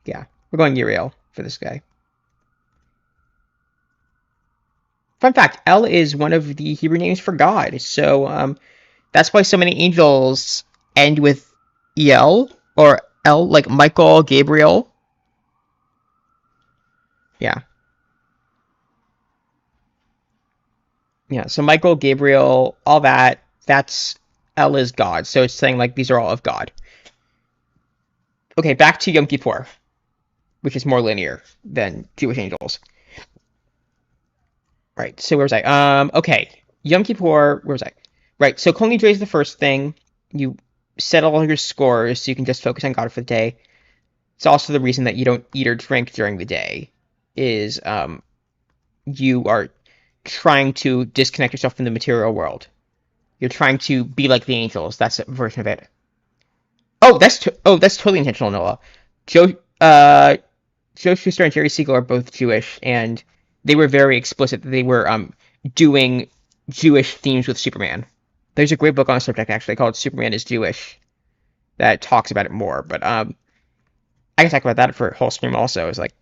S2: Yeah, we're going Uriel for this guy. Fun fact, El is one of the Hebrew names for God. So, that's why so many angels end with El or El, like Michael, Gabriel. Yeah. Yeah, so Michael, Gabriel, all that's El is God. So it's saying these are all of God. Okay, back to Yom Kippur, which is more linear than Jewish angels. Right, so where was I? Okay, Yom Kippur, where was I? Right, so Kol Nidre is the first thing. You settle all your scores so you can just focus on God for the day. It's also the reason that you don't eat or drink during the day, is you are trying to disconnect yourself from the material world. You're trying to be like the angels. That's a version of it. Oh, that's totally intentional, Noah. Joe Shuster and Jerry Siegel are both Jewish, and they were very explicit that they were doing Jewish themes with Superman. There's a great book on the subject actually called Superman is Jewish that talks about it more. But I can talk about that for a whole stream also. It's like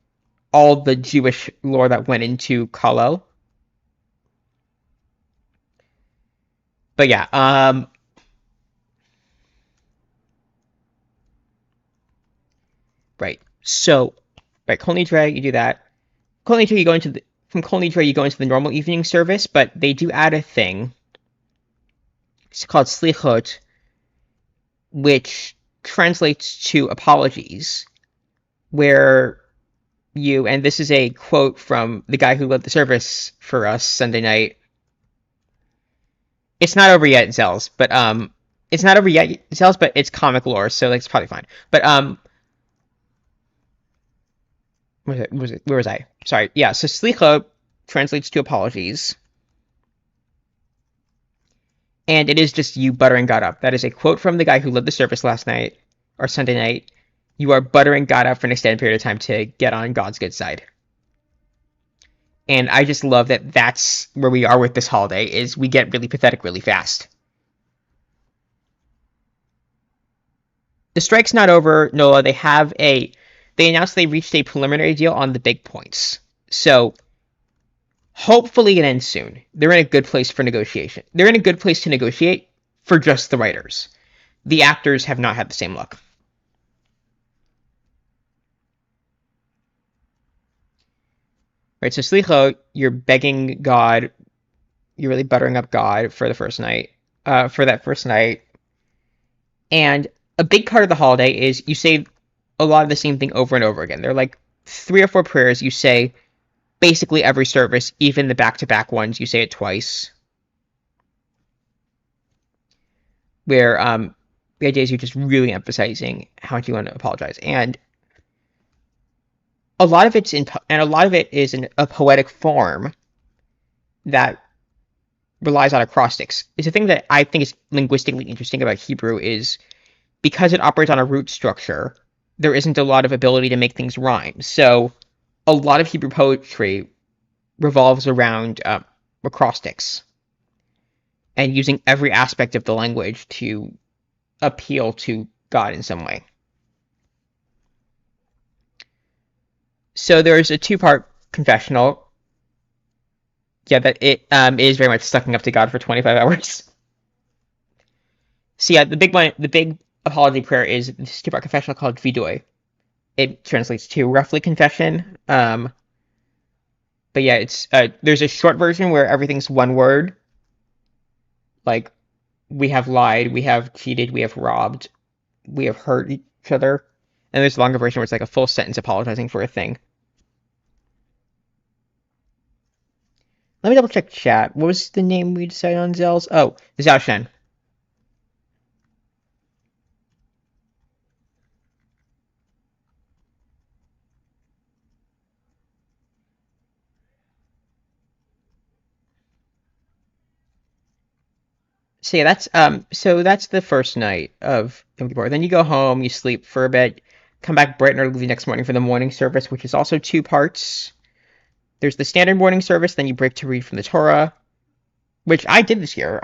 S2: all the Jewish lore that went into Kal-El. But yeah, right. So, right, Kol Nidre, you do that. Kol Nidre, you go into from Kol Nidre, you go into the normal evening service, but they do add a thing. It's called Slichot, which translates to apologies, where you, and this is a quote from the guy who led the service for us Sunday night. It's not over yet, Zels, but it's not over yet, Zels, but it's comic lore, so like, it's probably fine. But where was I? Sorry, yeah. So Slicha translates to apologies, and it is just you buttering God up. That is a quote from the guy who led the service last night or Sunday night. You are buttering God up for an extended period of time to get on God's good side. And I just love that that's where we are with this holiday, is we get really pathetic really fast. The strike's not over, Noah. They announced they reached a preliminary deal on the big points. So hopefully it ends soon. They're in a good place for negotiation. They're in a good place to negotiate for just the writers. The actors have not had the same luck. Right, so Slicho, you're begging God, you're really buttering up God for the first night, for that first night. And a big part of the holiday is you say a lot of the same thing over and over again. They're like 3 or 4 prayers you say basically every service, even the back-to-back ones, you say it twice. Where the idea is you're just really emphasizing how much you want to apologize. And a lot of it is in a poetic form that relies on acrostics. It's a thing that I think is linguistically interesting about Hebrew, is because it operates on a root structure, there isn't a lot of ability to make things rhyme. So a lot of Hebrew poetry revolves around acrostics and using every aspect of the language to appeal to God in some way. So there's a 2-part confessional. Yeah, that it is very much sucking up to God for 25 hours. So yeah, the big apology prayer is this 2-part confessional called Vidoy. It translates to roughly confession. But yeah, it's there's a short version where everything's one word. Like, we have lied, we have cheated, we have robbed, we have hurt each other. And there's a longer version where it's like a full sentence apologizing for a thing. Let me double check chat. What was the name we decided on, Zels? Oh, Zhao Shen. So yeah, that's the first night of Yom Kippur. Then you go home, you sleep for a bit, come back bright and early the next morning for the morning service, which is also 2 parts. There's the standard morning service, then you break to read from the Torah, which I did this year.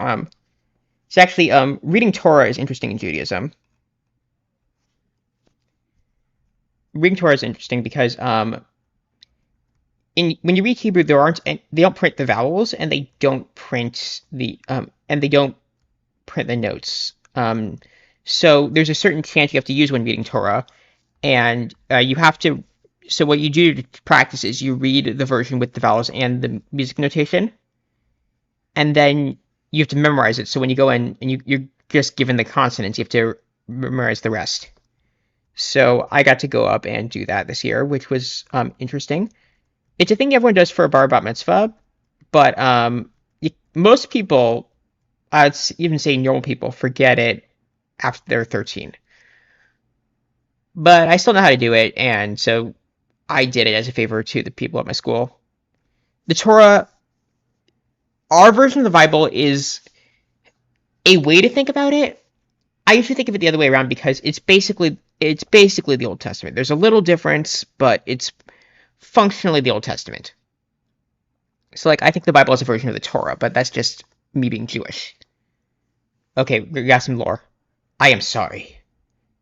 S2: It's actually reading Torah is interesting in Judaism. Reading Torah is interesting because when you read Hebrew, they don't print the vowels, and they don't print the notes. So there's a certain chant you have to use when reading Torah, and you have to. So what you do to practice is you read the version with the vowels and the music notation, and then you have to memorize it. So when you go in and you're just given the consonants, you have to memorize the rest. So I got to go up and do that this year, which was interesting. It's a thing everyone does for a bar bat mitzvah, but most people, I'd even say normal people, forget it after they're 13. But I still know how to do it, and so I did it as a favor to the people at my school. The Torah, our version of the Bible, is a way to think about it. I usually think of it the other way around because it's basically the Old Testament. There's a little difference, but it's functionally the Old Testament. So, like, I think the Bible is a version of the Torah, but that's just me being Jewish. Okay, we got some lore. I am sorry.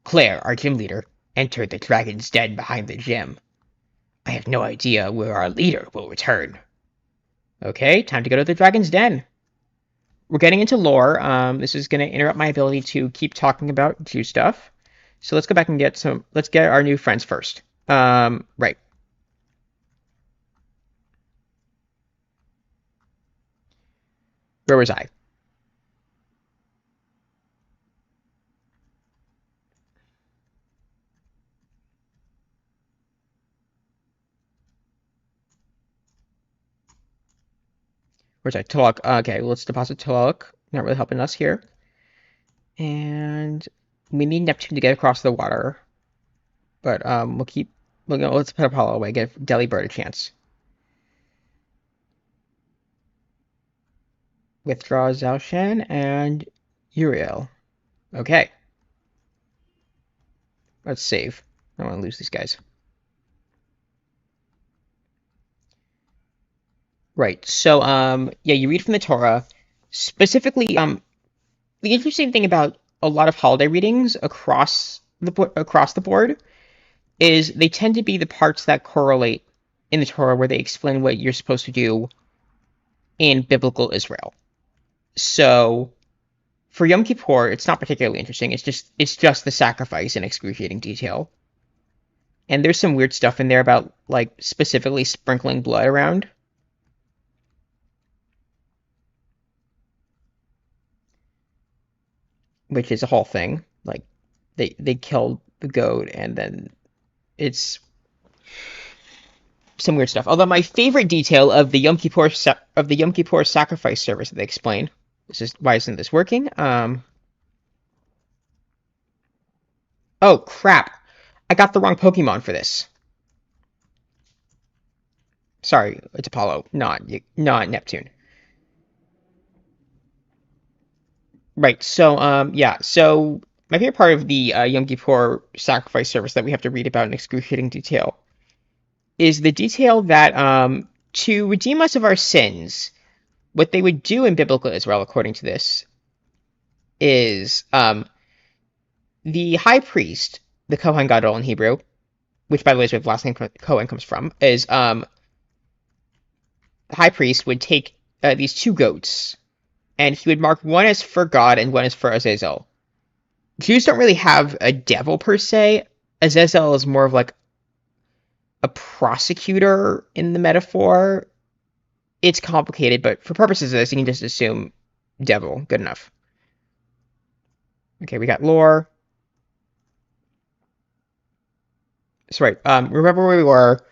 S2: Claire, our gym leader, entered the dragon's den behind the gym. I have no idea where our leader will return. Okay, time to go to the dragon's den. We're getting into lore. This is going to interrupt my ability to keep talking about Jew stuff. So let's go back and let's get our new friends first. Right. Where was I? Where's I? Tolok. Okay, let's deposit Tolok. Not really helping us here. And we need Neptune to get across the water. But we'll keep. Let's put Apollo away. Give Delibird a chance. Withdraw Zhao Shen and Uriel. Okay. Let's save. I don't want to lose these guys. Right. So, yeah, you read from the Torah. Specifically, the interesting thing about a lot of holiday readings across the board is they tend to be the parts that correlate in the Torah where they explain what you're supposed to do in biblical Israel. So, for Yom Kippur, it's not particularly interesting. It's just the sacrifice in excruciating detail. And there's some weird stuff in there about, like, specifically sprinkling blood around. Which is a whole thing. Like, they killed the goat, and then it's some weird stuff. Although my favorite detail of the Yom Kippur sacrifice service that they explain. This is why isn't this working? Oh crap! I got the wrong Pokemon for this. Sorry, it's Apollo, not Neptune. Right. So yeah. So my favorite part of the Yom Kippur sacrifice service that we have to read about in excruciating detail is the detail that to redeem us of our sins, what they would do in biblical Israel, according to this, is the high priest, the Kohen Gadol in Hebrew, which by the way is where the last name Kohen comes from, is the high priest would take these two goats, and he would mark one as for God and one as for Azazel. Jews don't really have a devil per se. Azazel is more of like a prosecutor in the metaphor. It's complicated, but for purposes of this, you can just assume devil. Good enough. Okay, we got lore. So right, remember where we were.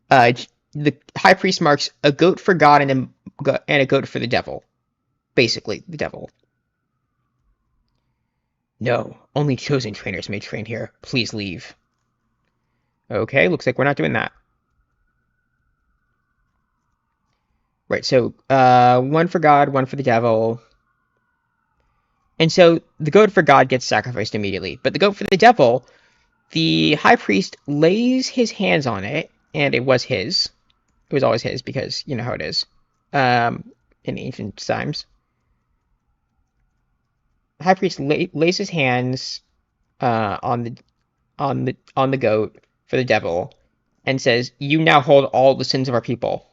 S2: The high priest marks a goat for God and a goat for the devil. Basically, the devil. No, only chosen trainers may train here. Please leave. Okay, looks like we're not doing that. Right, so one for God, one for the devil. And so the goat for God gets sacrificed immediately. But the goat for the devil, the high priest lays his hands on it, and it was his. It was always his because you know how it is in ancient times. The high priest lays his hands on the goat for the devil and says, "You now hold all the sins of our people."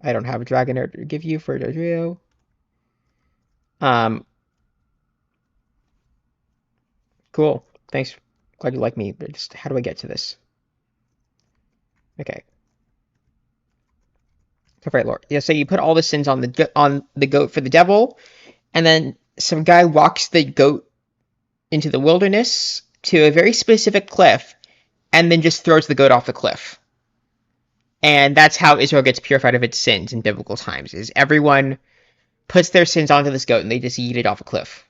S2: I don't have a dragon to give you for Dodrio. Cool. Thanks. Glad you like me, but just how do I get to this? Okay. Right, Lord. Yeah, so you put all the sins on the goat for the devil, and then some guy walks the goat into the wilderness to a very specific cliff, and then just throws the goat off the cliff. And that's how Israel gets purified of its sins in biblical times, is everyone puts their sins onto this goat and they just eat it off a cliff.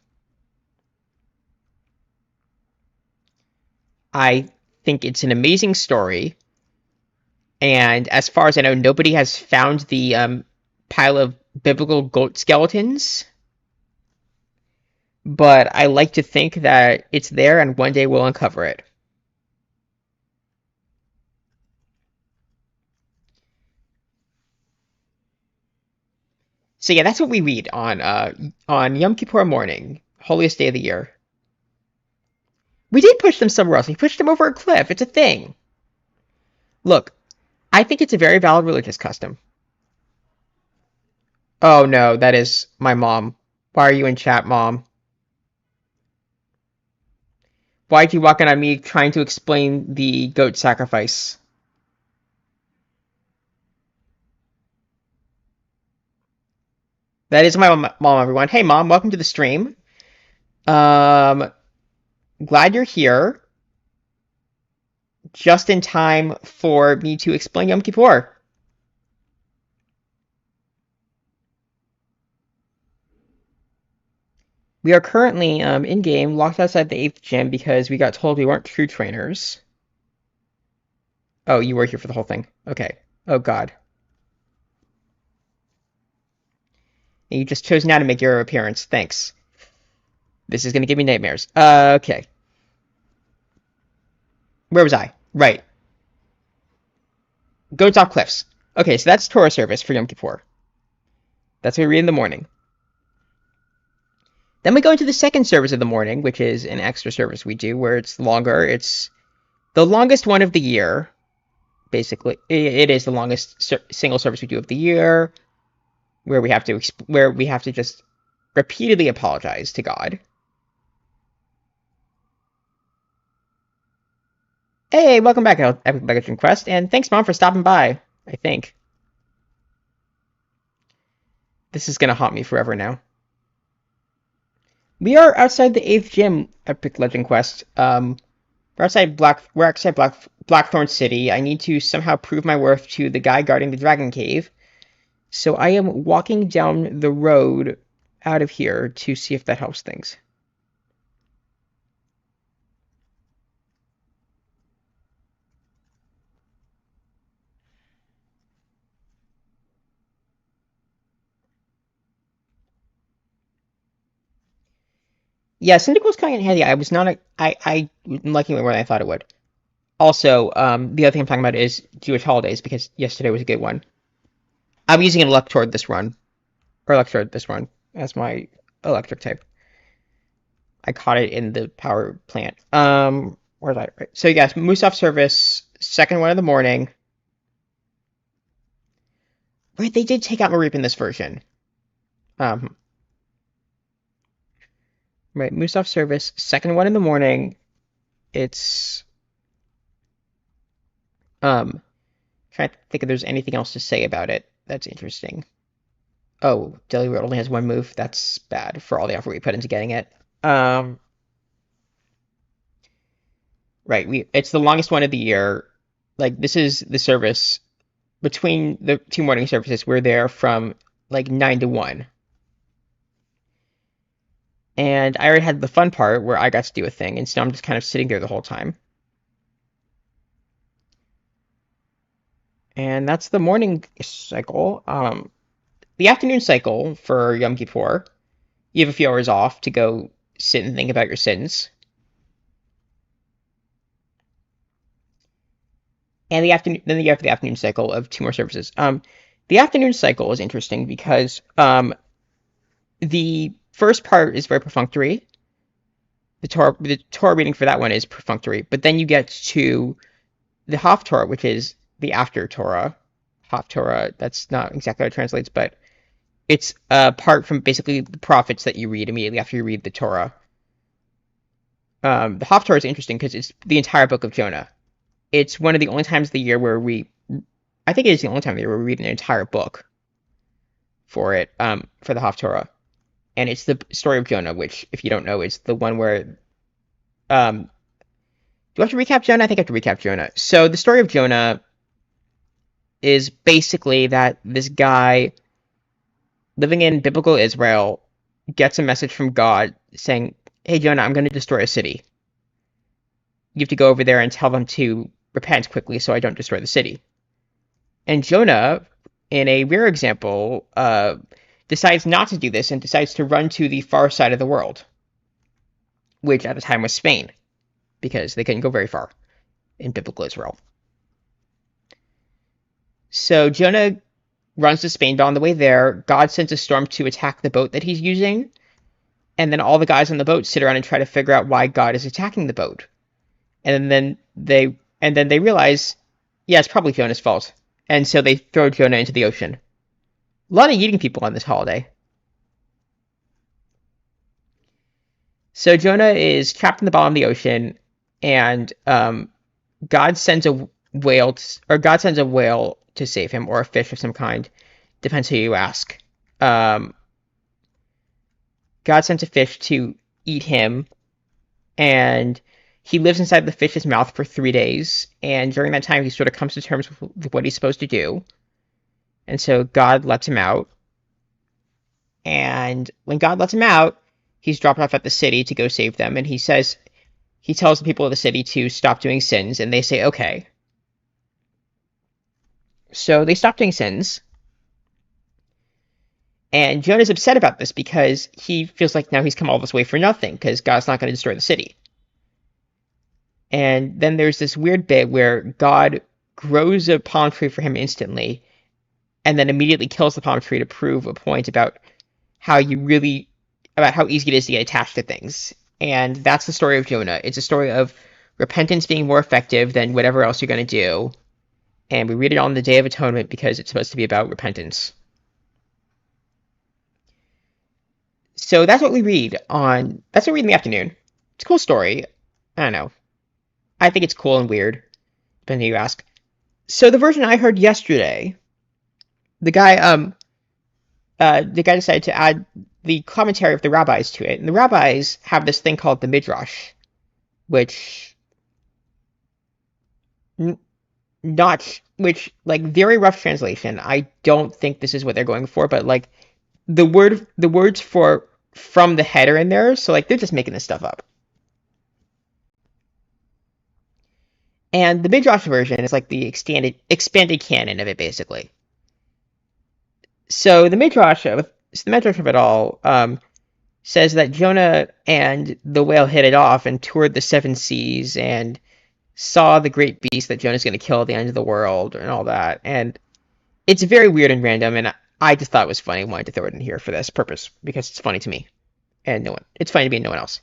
S2: I think it's an amazing story. And as far as I know, nobody has found the pile of biblical goat skeletons. But I like to think that it's there and one day we'll uncover it. So yeah, that's what we read on Yom Kippur morning, holiest day of the year. We did push them somewhere else. We pushed them over a cliff. It's a thing. Look, I think it's a very valid religious custom. Oh no, that is my mom. Why are you in chat, Mom? Why'd you walk in on me trying to explain the goat sacrifice?
S1: That is my mom, everyone. Hey, Mom, welcome to the stream. Glad you're here. Just in time for me to explain Yom Kippur. We are currently in-game, locked outside the 8th gym because we got told we weren't true trainers. Oh, you were here for the whole thing. Okay. Oh, God. And you just chose now to make your appearance. Thanks. This is going to give me nightmares. Okay. Where was I? Right. Goats off cliffs. Okay, so that's Torah service for Yom Kippur. That's what we read in the morning. Then we go into the second service of the morning, which is an extra service we do, where it's longer. It's the longest one of the year. Basically, it is the longest single service we do of the year, where we have to just repeatedly apologize to God. Hey, welcome back, Epic Megatron Quest, and thanks, Mom, for stopping by. I think this is gonna haunt me forever now. We are outside the 8th gym, Epic Legend Quest. We're outside Blackthorn City. I need to somehow prove my worth to the guy guarding the Dragon Cave. So I am walking down the road out of here to see if that helps things. Yeah, Syndical's coming in handy. I liking it more than I thought it would. Also, the other thing I'm talking about is Jewish holidays, because yesterday was a good one. I'm using an Electrode this run as my electric type. I caught it in the power plant. Where's I? Right. So yes, Musaf service, second one in the morning. Right, they did take out Marip in this version. Right, Musaf service, second one in the morning. It's trying to think if there's anything else to say about it that's interesting. Oh, Delhi Road only has one move. That's bad for all the effort we put into getting it. Right, it's the longest one of the year. Like, this is the service between the two morning services. We're there from like 9 to 1. And I already had the fun part where I got to do a thing, and so I'm just kind of sitting there the whole time. And that's the morning cycle. The afternoon cycle for Yom Kippur, you have a few hours off to go sit and think about your sins. And then you have the afternoon cycle of 2 more services. The afternoon cycle is interesting because the first part is very perfunctory. The Torah reading for that one is perfunctory, but then you get to the Haftorah, which is the after Torah. Haftorah, that's not exactly how it translates, but it's apart from basically the prophets that you read immediately after you read the Torah. The Haftorah is interesting because it's the entire book of Jonah. It's one of the only times of the year where I think it is the only time of the year where we read an entire book for it, for the Haftorah. And it's the story of Jonah, which, if you don't know, is the one where, do I have to recap Jonah? I think I have to recap Jonah. So the story of Jonah is basically that this guy living in biblical Israel gets a message from God saying, hey, Jonah, I'm going to destroy a city. You have to go over there and tell them to repent quickly so I don't destroy the city. And Jonah, in a rare example, decides not to do this and decides to run to the far side of the world, which at the time was Spain, because they couldn't go very far in biblical Israel. So Jonah runs to Spain, but on the way there, God sends a storm to attack the boat that he's using, and then all the guys on the boat sit around and try to figure out why God is attacking the boat. And then they realize, yeah, it's probably Jonah's fault. And so they throw Jonah into the ocean. A lot of eating people on this holiday. So Jonah is trapped in the bottom of the ocean, and God sends a whale to save him, or a fish of some kind. Depends who you ask.
S2: God sends a fish to eat him, and he lives inside the fish's mouth for 3 days. And during that time, he sort of comes to terms with what he's supposed to do. And so God lets him out. And when God lets him out, he's dropped off at the city to go save them. And he tells the people of the city to stop doing sins, and they say, okay. So they stop doing sins. And Jonah's upset about this because he feels like now he's come all this way for nothing because God's not going to destroy the city. And then there's this weird bit where God grows a palm tree for him instantly and then immediately kills the palm tree to prove a point about how easy it is to get attached to things. And that's the story of Jonah. It's a story of repentance being more effective than whatever else you're going to do. And we read it on the Day of Atonement because it's supposed to be about repentance. So that's what we read in the afternoon. It's a cool story. I don't know. I think it's cool and weird, depending who you ask. So the version I heard yesterday, the guy decided to add the commentary of the rabbis to it. And the rabbis have this thing called the Midrash, which very rough translation. I don't think this is what they're going for, but like the words for from the header in there, so like they're just making this stuff up. And the Midrash version is like the expanded canon of it, basically. So the Midrash of it all says that Jonah and the whale hit it off and toured the seven seas and saw the great beast that Jonah's going to kill at the end of the world and all that. And it's very weird and random, and I just thought it was funny. I wanted to throw it in here for this purpose because it's funny to me, and it's funny to me and no one else.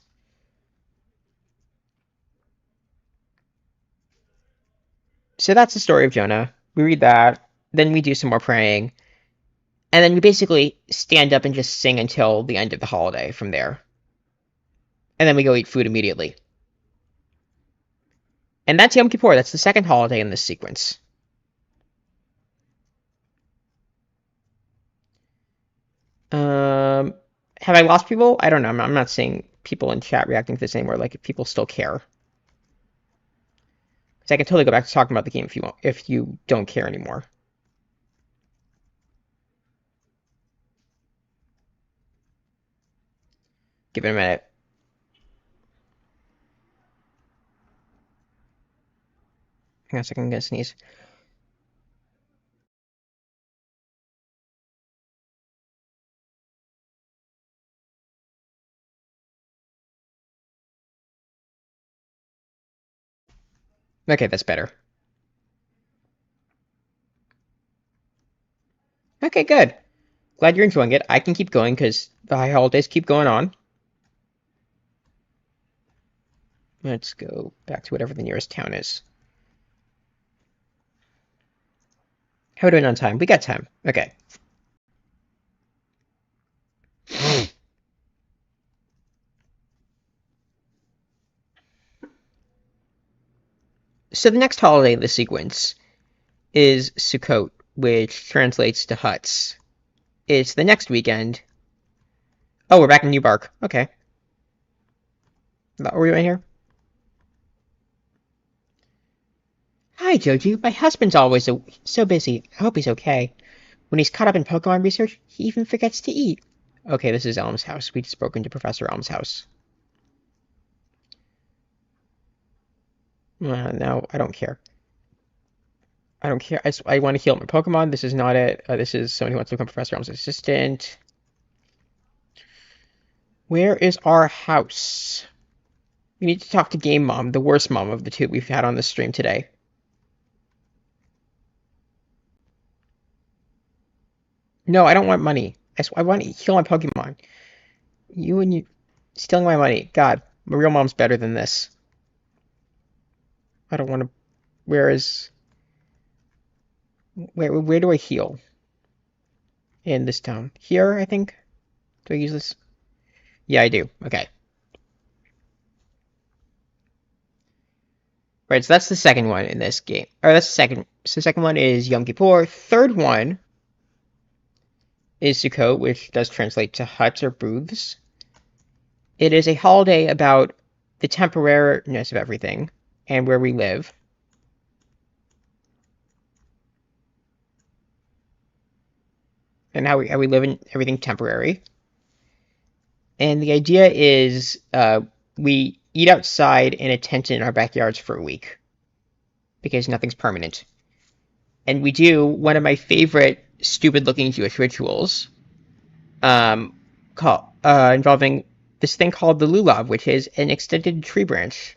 S2: So that's the story of Jonah. We read that, then we do some more praying, and then we basically stand up and just sing until the end of the holiday from there. And then we go eat food immediately. And that's Yom Kippur. That's the second holiday in this sequence. Have I lost people? I don't know. I'm not seeing people in chat reacting to this anymore. Like, if people still care. Because I can totally go back to talking about the game if you don't care anymore. Give it a minute. Hang on a second, I'm gonna sneeze. Okay, that's better. Okay, good. Glad you're enjoying it. I can keep going because the high holidays keep going on. Let's go back to whatever the nearest town is. How are we doing on time? We got time. Okay. So the next holiday in the sequence is Sukkot, which translates to huts. It's the next weekend. Oh, we're back in New Bark. Okay. What were we doing here? Hi, Joji. My husband's always so busy. I hope he's okay. When he's caught up in Pokemon research, he even forgets to eat. Okay, this is Elm's house. We just broke into Professor Elm's house. No, I don't care. I don't care. I want to heal my Pokemon. This is not it. This is someone who wants to become Professor Elm's assistant. Where is our house? We need to talk to Game Mom, the worst mom of the two we've had on this stream today. No, I don't want money. I want to heal my Pokemon. You stealing my money. God, my real mom's better than this. I don't want to. Where do I heal? In this town. Here, I think? Do I use this? Yeah, I do. Okay. Right, so that's the second one in this game. Or that's the second. So the second one is Yom Kippur. Third one is Sukkot, which does translate to huts or booths. It is a holiday about the temporariness of everything and where we live. And how we live in everything temporary. And the idea is we eat outside in a tent in our backyards for a week because nothing's permanent. And we do one of my favorite stupid-looking Jewish rituals, involving this thing called the lulav, which is an extended tree branch.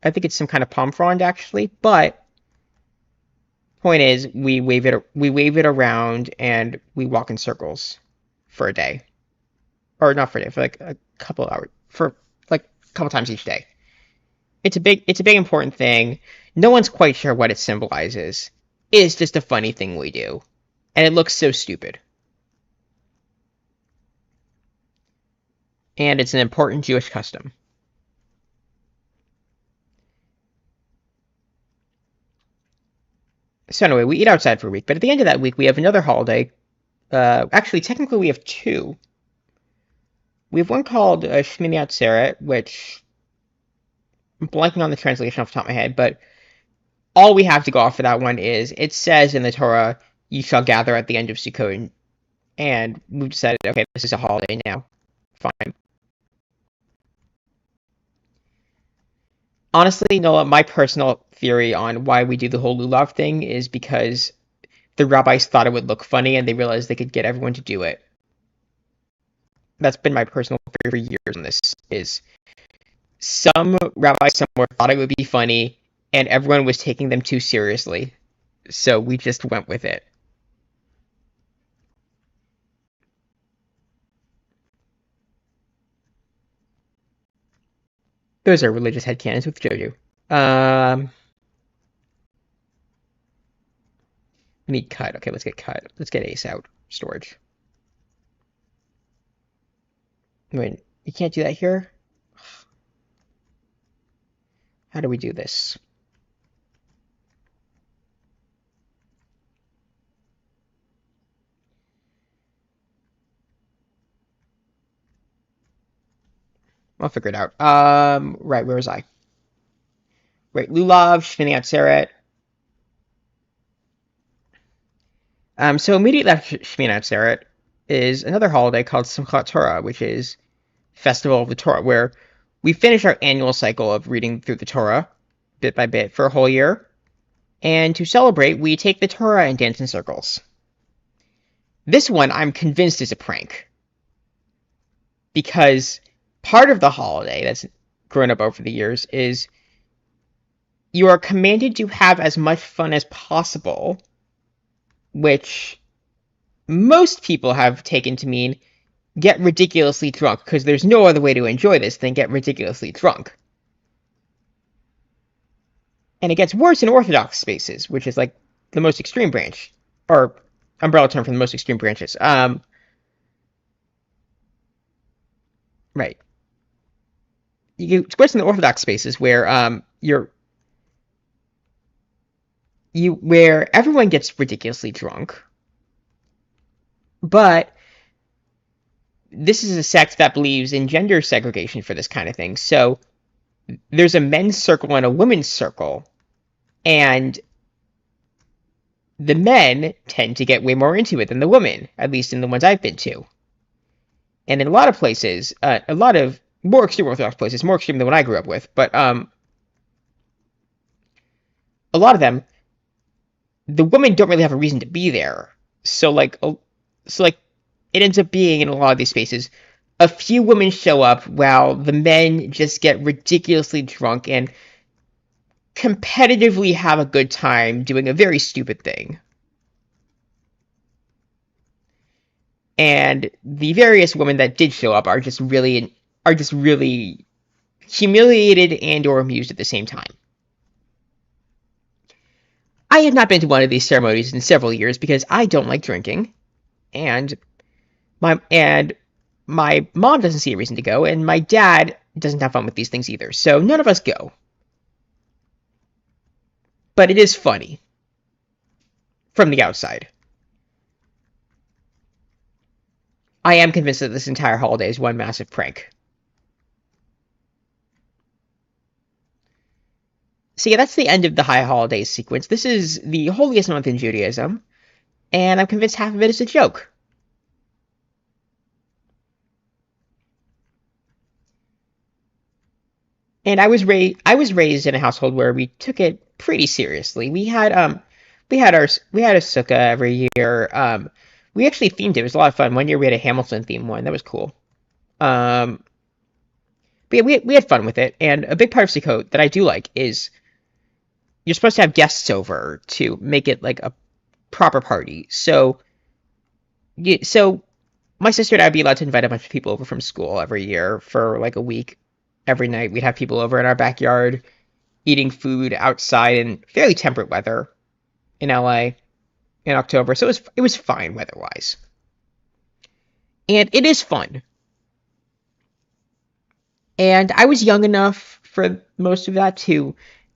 S2: I think it's some kind of palm frond, actually, but point is, we wave it around, and we walk in circles for a day, or not for a day, for like a couple hours, for like a couple times each day. It's a big important thing. No one's quite sure what it symbolizes. It's just a funny thing we do, and it looks so stupid. And it's an important Jewish custom. So anyway, we eat outside for a week, but at the end of that week, we have another holiday. Actually, technically, we have two. We have one called Shmini Atzeret, which I'm blanking on the translation off the top of my head, but all we have to go off for that one is it says in the Torah, "You shall gather at the end of Sukkot," and we've decided, okay, this is a holiday now. Fine. Honestly, Noah, my personal theory on why we do the whole lulav thing is because the rabbis thought it would look funny and they realized they could get everyone to do it. That's been my personal theory for years on this, is some rabbis somewhere thought it would be funny and everyone was taking them too seriously. So we just went with it. Those are religious headcanons with Jojo. We need cut. Okay, let's get cut. Let's get Ace out. Storage. Wait, you can't do that here? How do we do this? I'll figure it out. Right, where was I? Right, Lulav, Shmini Atzeret. So immediately after Shmini Atzeret is another holiday called Simchat Torah, which is Festival of the Torah, where we finish our annual cycle of reading through the Torah, bit by bit, for a whole year. And to celebrate, we take the Torah and dance in circles. This one, I'm convinced, is a prank. Because part of the holiday that's grown up over the years is you are commanded to have as much fun as possible, which most people have taken to mean get ridiculously drunk, because there's no other way to enjoy this than get ridiculously drunk. And it gets worse in Orthodox spaces, which is like the most extreme branch, or umbrella term for the most extreme branches. Right. It's worse in the Orthodox spaces where where everyone gets ridiculously drunk, but this is a sect that believes in gender segregation for this kind of thing. So there's a men's circle and a women's circle, and the men tend to get way more into it than the women, at least in the ones I've been to. And in a lot of places, a lot of more extreme Orthodox places, more extreme than what I grew up with, but a lot of them, the women don't really have a reason to be there. So like it ends up being in a lot of these spaces, a few women show up while the men just get ridiculously drunk and competitively have a good time doing a very stupid thing. And the various women that did show up are just really humiliated and or amused at the same time. I have not been to one of these ceremonies in several years because I don't like drinking, and my mom doesn't see a reason to go, and my dad doesn't have fun with these things either. So none of us go. But it is funny from the outside. I am convinced that this entire holiday is one massive prank. So yeah, that's the end of the high holidays sequence. This is the holiest month in Judaism, and I'm convinced half of it is a joke. And I was raised in a household where we took it pretty seriously. We had a sukkah every year. We actually themed it. It was a lot of fun. One year we had a Hamilton theme one. That was cool. Um, but yeah, we had fun with it. And a big part of Sukkot that I do like is you're supposed to have guests over to make it like a proper party. So my sister and I would be allowed to invite a bunch of people over from school every year for like a week. Every night we'd have people over in our backyard eating food outside in fairly temperate weather in LA in October. So it was fine weather-wise. And it is fun. And I was young enough for most of that to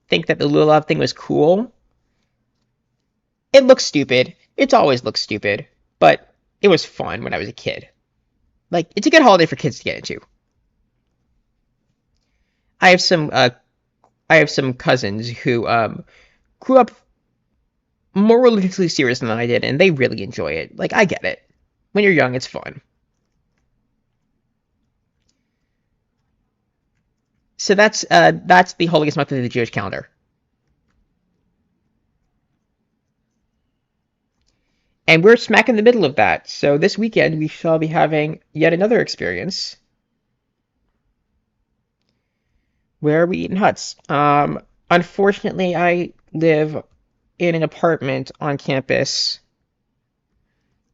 S2: think that the Lulav thing was cool. It looks stupid. It's always looked stupid, but it was fun when I was a kid. Like it's a good holiday for kids to get into. I have some I have some cousins who grew up more religiously serious than I did, and they really enjoy it. Like I get it. When you're young, it's fun. So that's the holiest month of the Jewish calendar. And we're smack in the middle of that. So this weekend we shall be having yet another experience where we eat in huts. Unfortunately, I live in an apartment on campus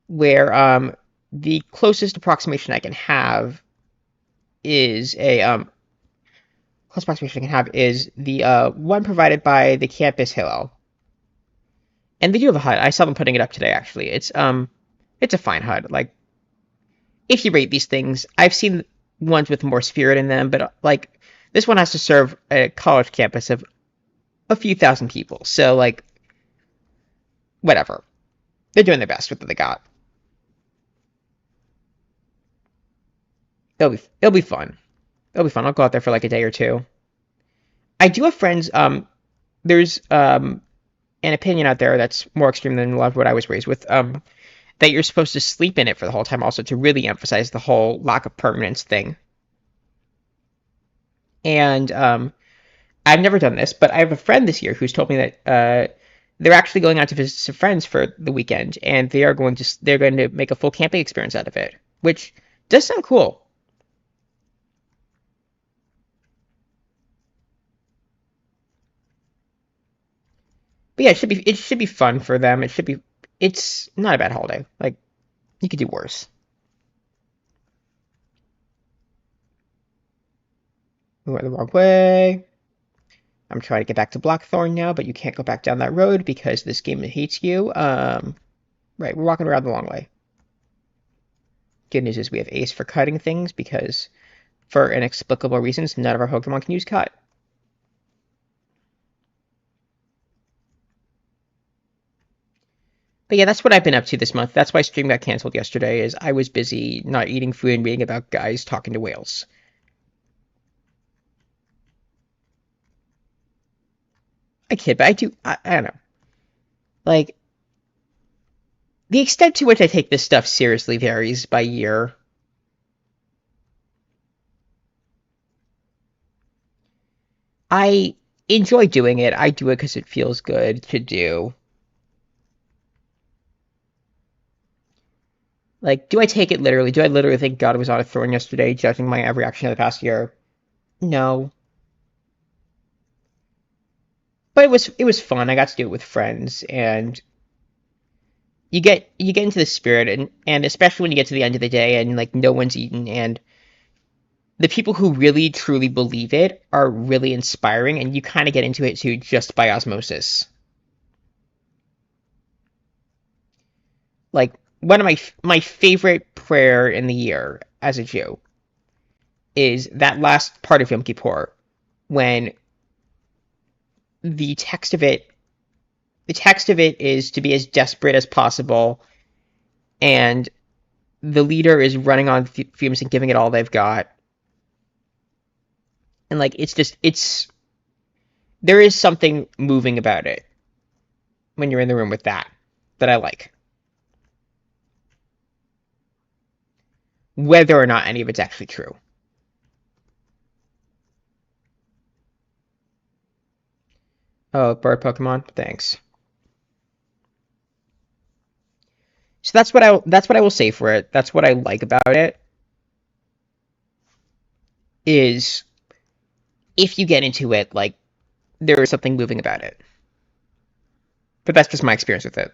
S2: where the closest approximation I can have is a close approximation I can have is the one provided by the campus Hillel. And they do have a hut. I saw them putting it up today actually. It's a fine hut. Like if you rate these things, I've seen ones with more spirit in them, but like this one has to serve a college campus of a few thousand people. So like whatever. They're doing their best with what they got. It'll be fun. It'll be fun. I'll go out there for like a day or two. I do have friends. There's an opinion out there that's more extreme than a lot of what I was raised with. That you're supposed to sleep in it for the whole time, also to really emphasize the whole lack of permanence thing. And I've never done this, but I have a friend this year who's told me that they're actually going out to visit some friends for the weekend, and they're going to make a full camping experience out of it, which does sound cool. But yeah, it should be fun for them. It's not a bad holiday. Like you could do worse. We went the wrong way. I'm trying to get back to Blackthorn now, but you can't go back down that road because this game hates you. Right, we're walking around the long way. Good news is we have Ace for cutting things because, for inexplicable reasons, none of our Pokemon can use cut. But yeah, that's what I've been up to this month. That's why stream got canceled yesterday. Is I was busy not eating food and reading about guys talking to whales. I kid, but I do. I don't know. Like the extent to which I take this stuff seriously varies by year. I enjoy doing it. I do it because it feels good to do. Like, do I take it literally? Do I literally think God was on a throne yesterday, judging my every action of the past year? No, but it was fun. I got to do it with friends, and you get into the spirit, and especially when you get to the end of the day and like no one's eaten, and the people who really truly believe it are really inspiring, and you kind of get into it too just by osmosis. Like one of my favorite prayer in the year as a Jew is that last part of Yom Kippur when the text of it the text of it is to be as desperate as possible, and the leader is running on fumes and giving it all they've got, and like it's just there is something moving about it when you're in the room with that I like. Whether or not any of it's actually true. Oh, bird Pokemon? Thanks. So that's what I will say for it. That's what I like about it. Is if you get into it, like, there is something moving about it. But that's just my experience with it.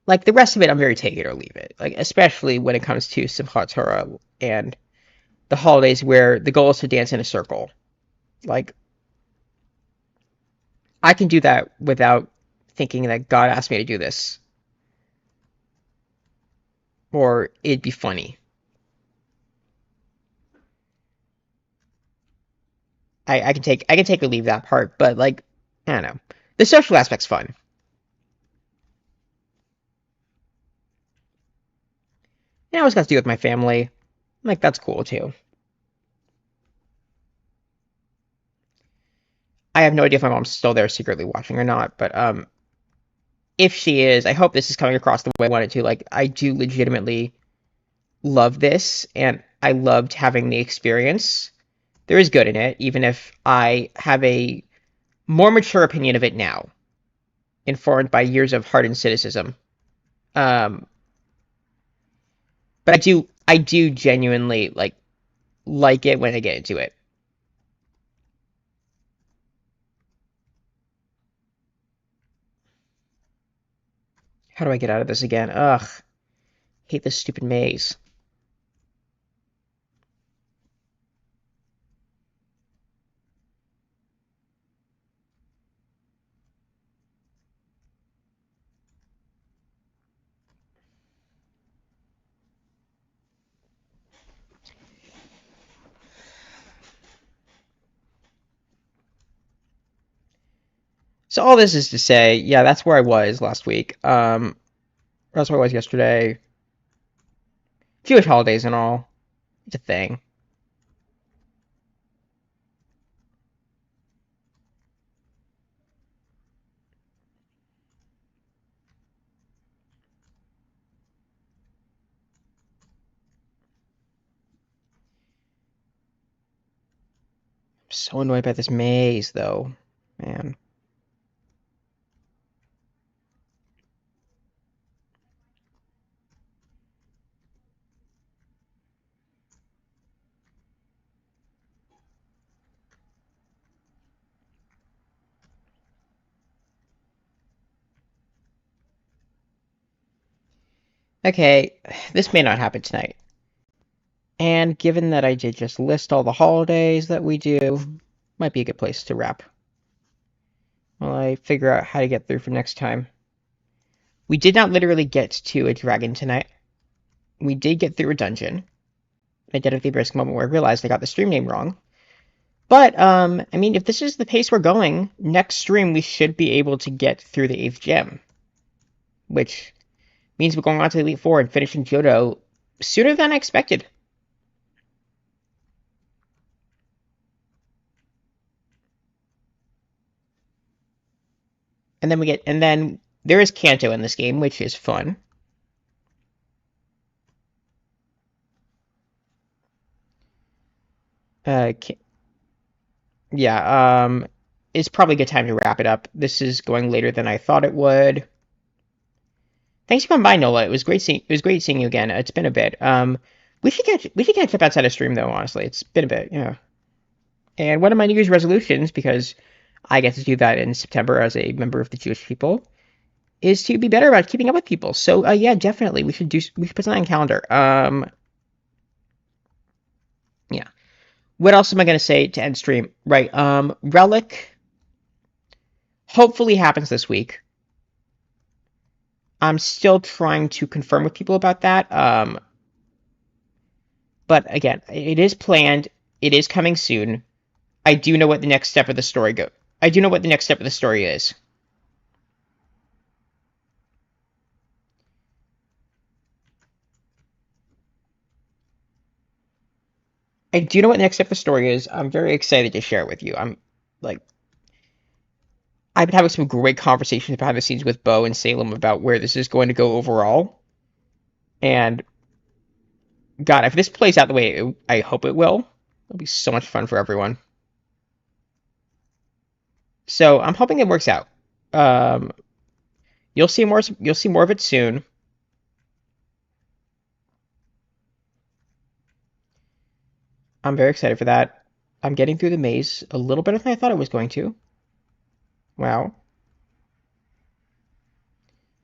S2: Like, the rest of it, I'm very take it or leave it. Like, especially when it comes to Simchat Torah and the holidays where the goal is to dance in a circle. Like, I can do that without thinking that God asked me to do this. Or it'd be funny. I can take or leave that part, but like, I don't know. The social aspect's fun. And I always got to do it with my family. Like, that's cool too. I have no idea if my mom's still there secretly watching or not, but if she is, I hope this is coming across the way I want it to. Like, I do legitimately love this, and I loved having the experience. There is good in it, even if I have a more mature opinion of it now, informed by years of hardened cynicism. Um, but I do genuinely like it when I get into it. How do I get out of this again? Ugh, hate this stupid maze. So all this is to say, yeah, that's where I was last week. That's where I was yesterday. Jewish holidays and all. It's a thing. I'm so annoyed by this maze, though. Man. Okay, this may not happen tonight. And given that I did just list all the holidays that we do, might be a good place to wrap. While I figure out how to get through for next time. We did not literally get to a dragon tonight. We did get through a dungeon. I did have the brisk moment where I realized I got the stream name wrong. But, I mean, if this is the pace we're going, next stream we should be able to get through the 8th gem. Which means we're going on to Elite Four and finishing Johto sooner than I expected. And then there is Kanto in this game, which is fun. Yeah, it's probably a good time to wrap it up. This is going later than I thought it would. Thanks for coming by, Nola. It was great seeing you again. It's been a bit. We should catch up outside of stream though. Honestly, it's been a bit. Yeah. And one of my New Year's resolutions, because I get to do that in September as a member of the Jewish people, is to be better about keeping up with people. So yeah, definitely we should put something on the calendar. Yeah. What else am I gonna say to end stream? Right. Relic hopefully happens this week. I'm still trying to confirm with people about that. But again, it is planned. It is coming soon. I do know what the next step of the story I do know what the next step of the story is. I do know what the next step of the story is. I'm very excited to share it with you. Like, I've been having some great conversations behind the scenes with Bo and Salem about where this is going to go overall. And God, if this plays out the way I hope it will, it'll be so much fun for everyone. So I'm hoping it works out. Um, you'll see more. You'll see more of it soon. I'm very excited for that. I'm getting through the maze a little better than I thought I was going to. Wow.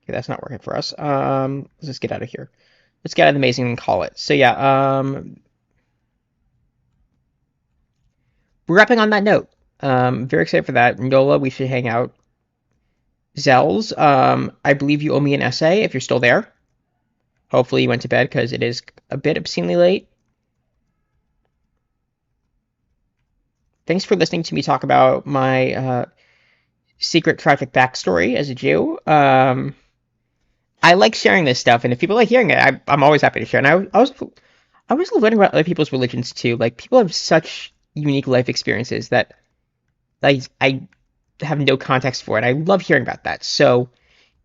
S2: Okay, that's not working for us. Let's just get out of here. Let's get out of the maze and call it. So yeah, we're wrapping on that note. Very excited for that. Nola, we should hang out. Zells, I believe you owe me an essay if you're still there. Hopefully you went to bed because it is a bit obscenely late. Thanks for listening to me talk about my secret tragic backstory as a Jew. I like sharing this stuff, and if people like hearing it, I'm always happy to share. And I was learning about other people's religions too. Like people have such unique life experiences that I have no context for it. I love hearing about that. So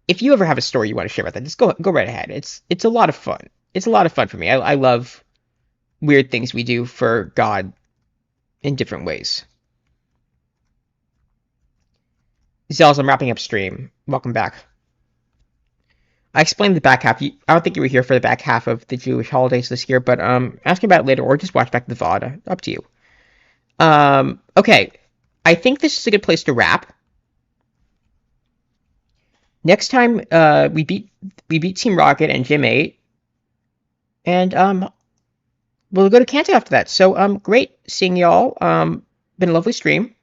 S2: if you ever have a story you want to share about that, just go right ahead. It's a lot of fun. It's a lot of fun for me. I love weird things we do for God in different ways. Zells, I'm wrapping up stream. Welcome back. I explained the back half. I don't think you were here for the back half of the Jewish holidays this year, but ask me about it later or just watch back the VOD. Up to you. Okay. I think this is a good place to wrap. Next time, we beat Team Rocket and Gym 8, and we'll go to Kanto after that. So great seeing y'all. Been a lovely stream.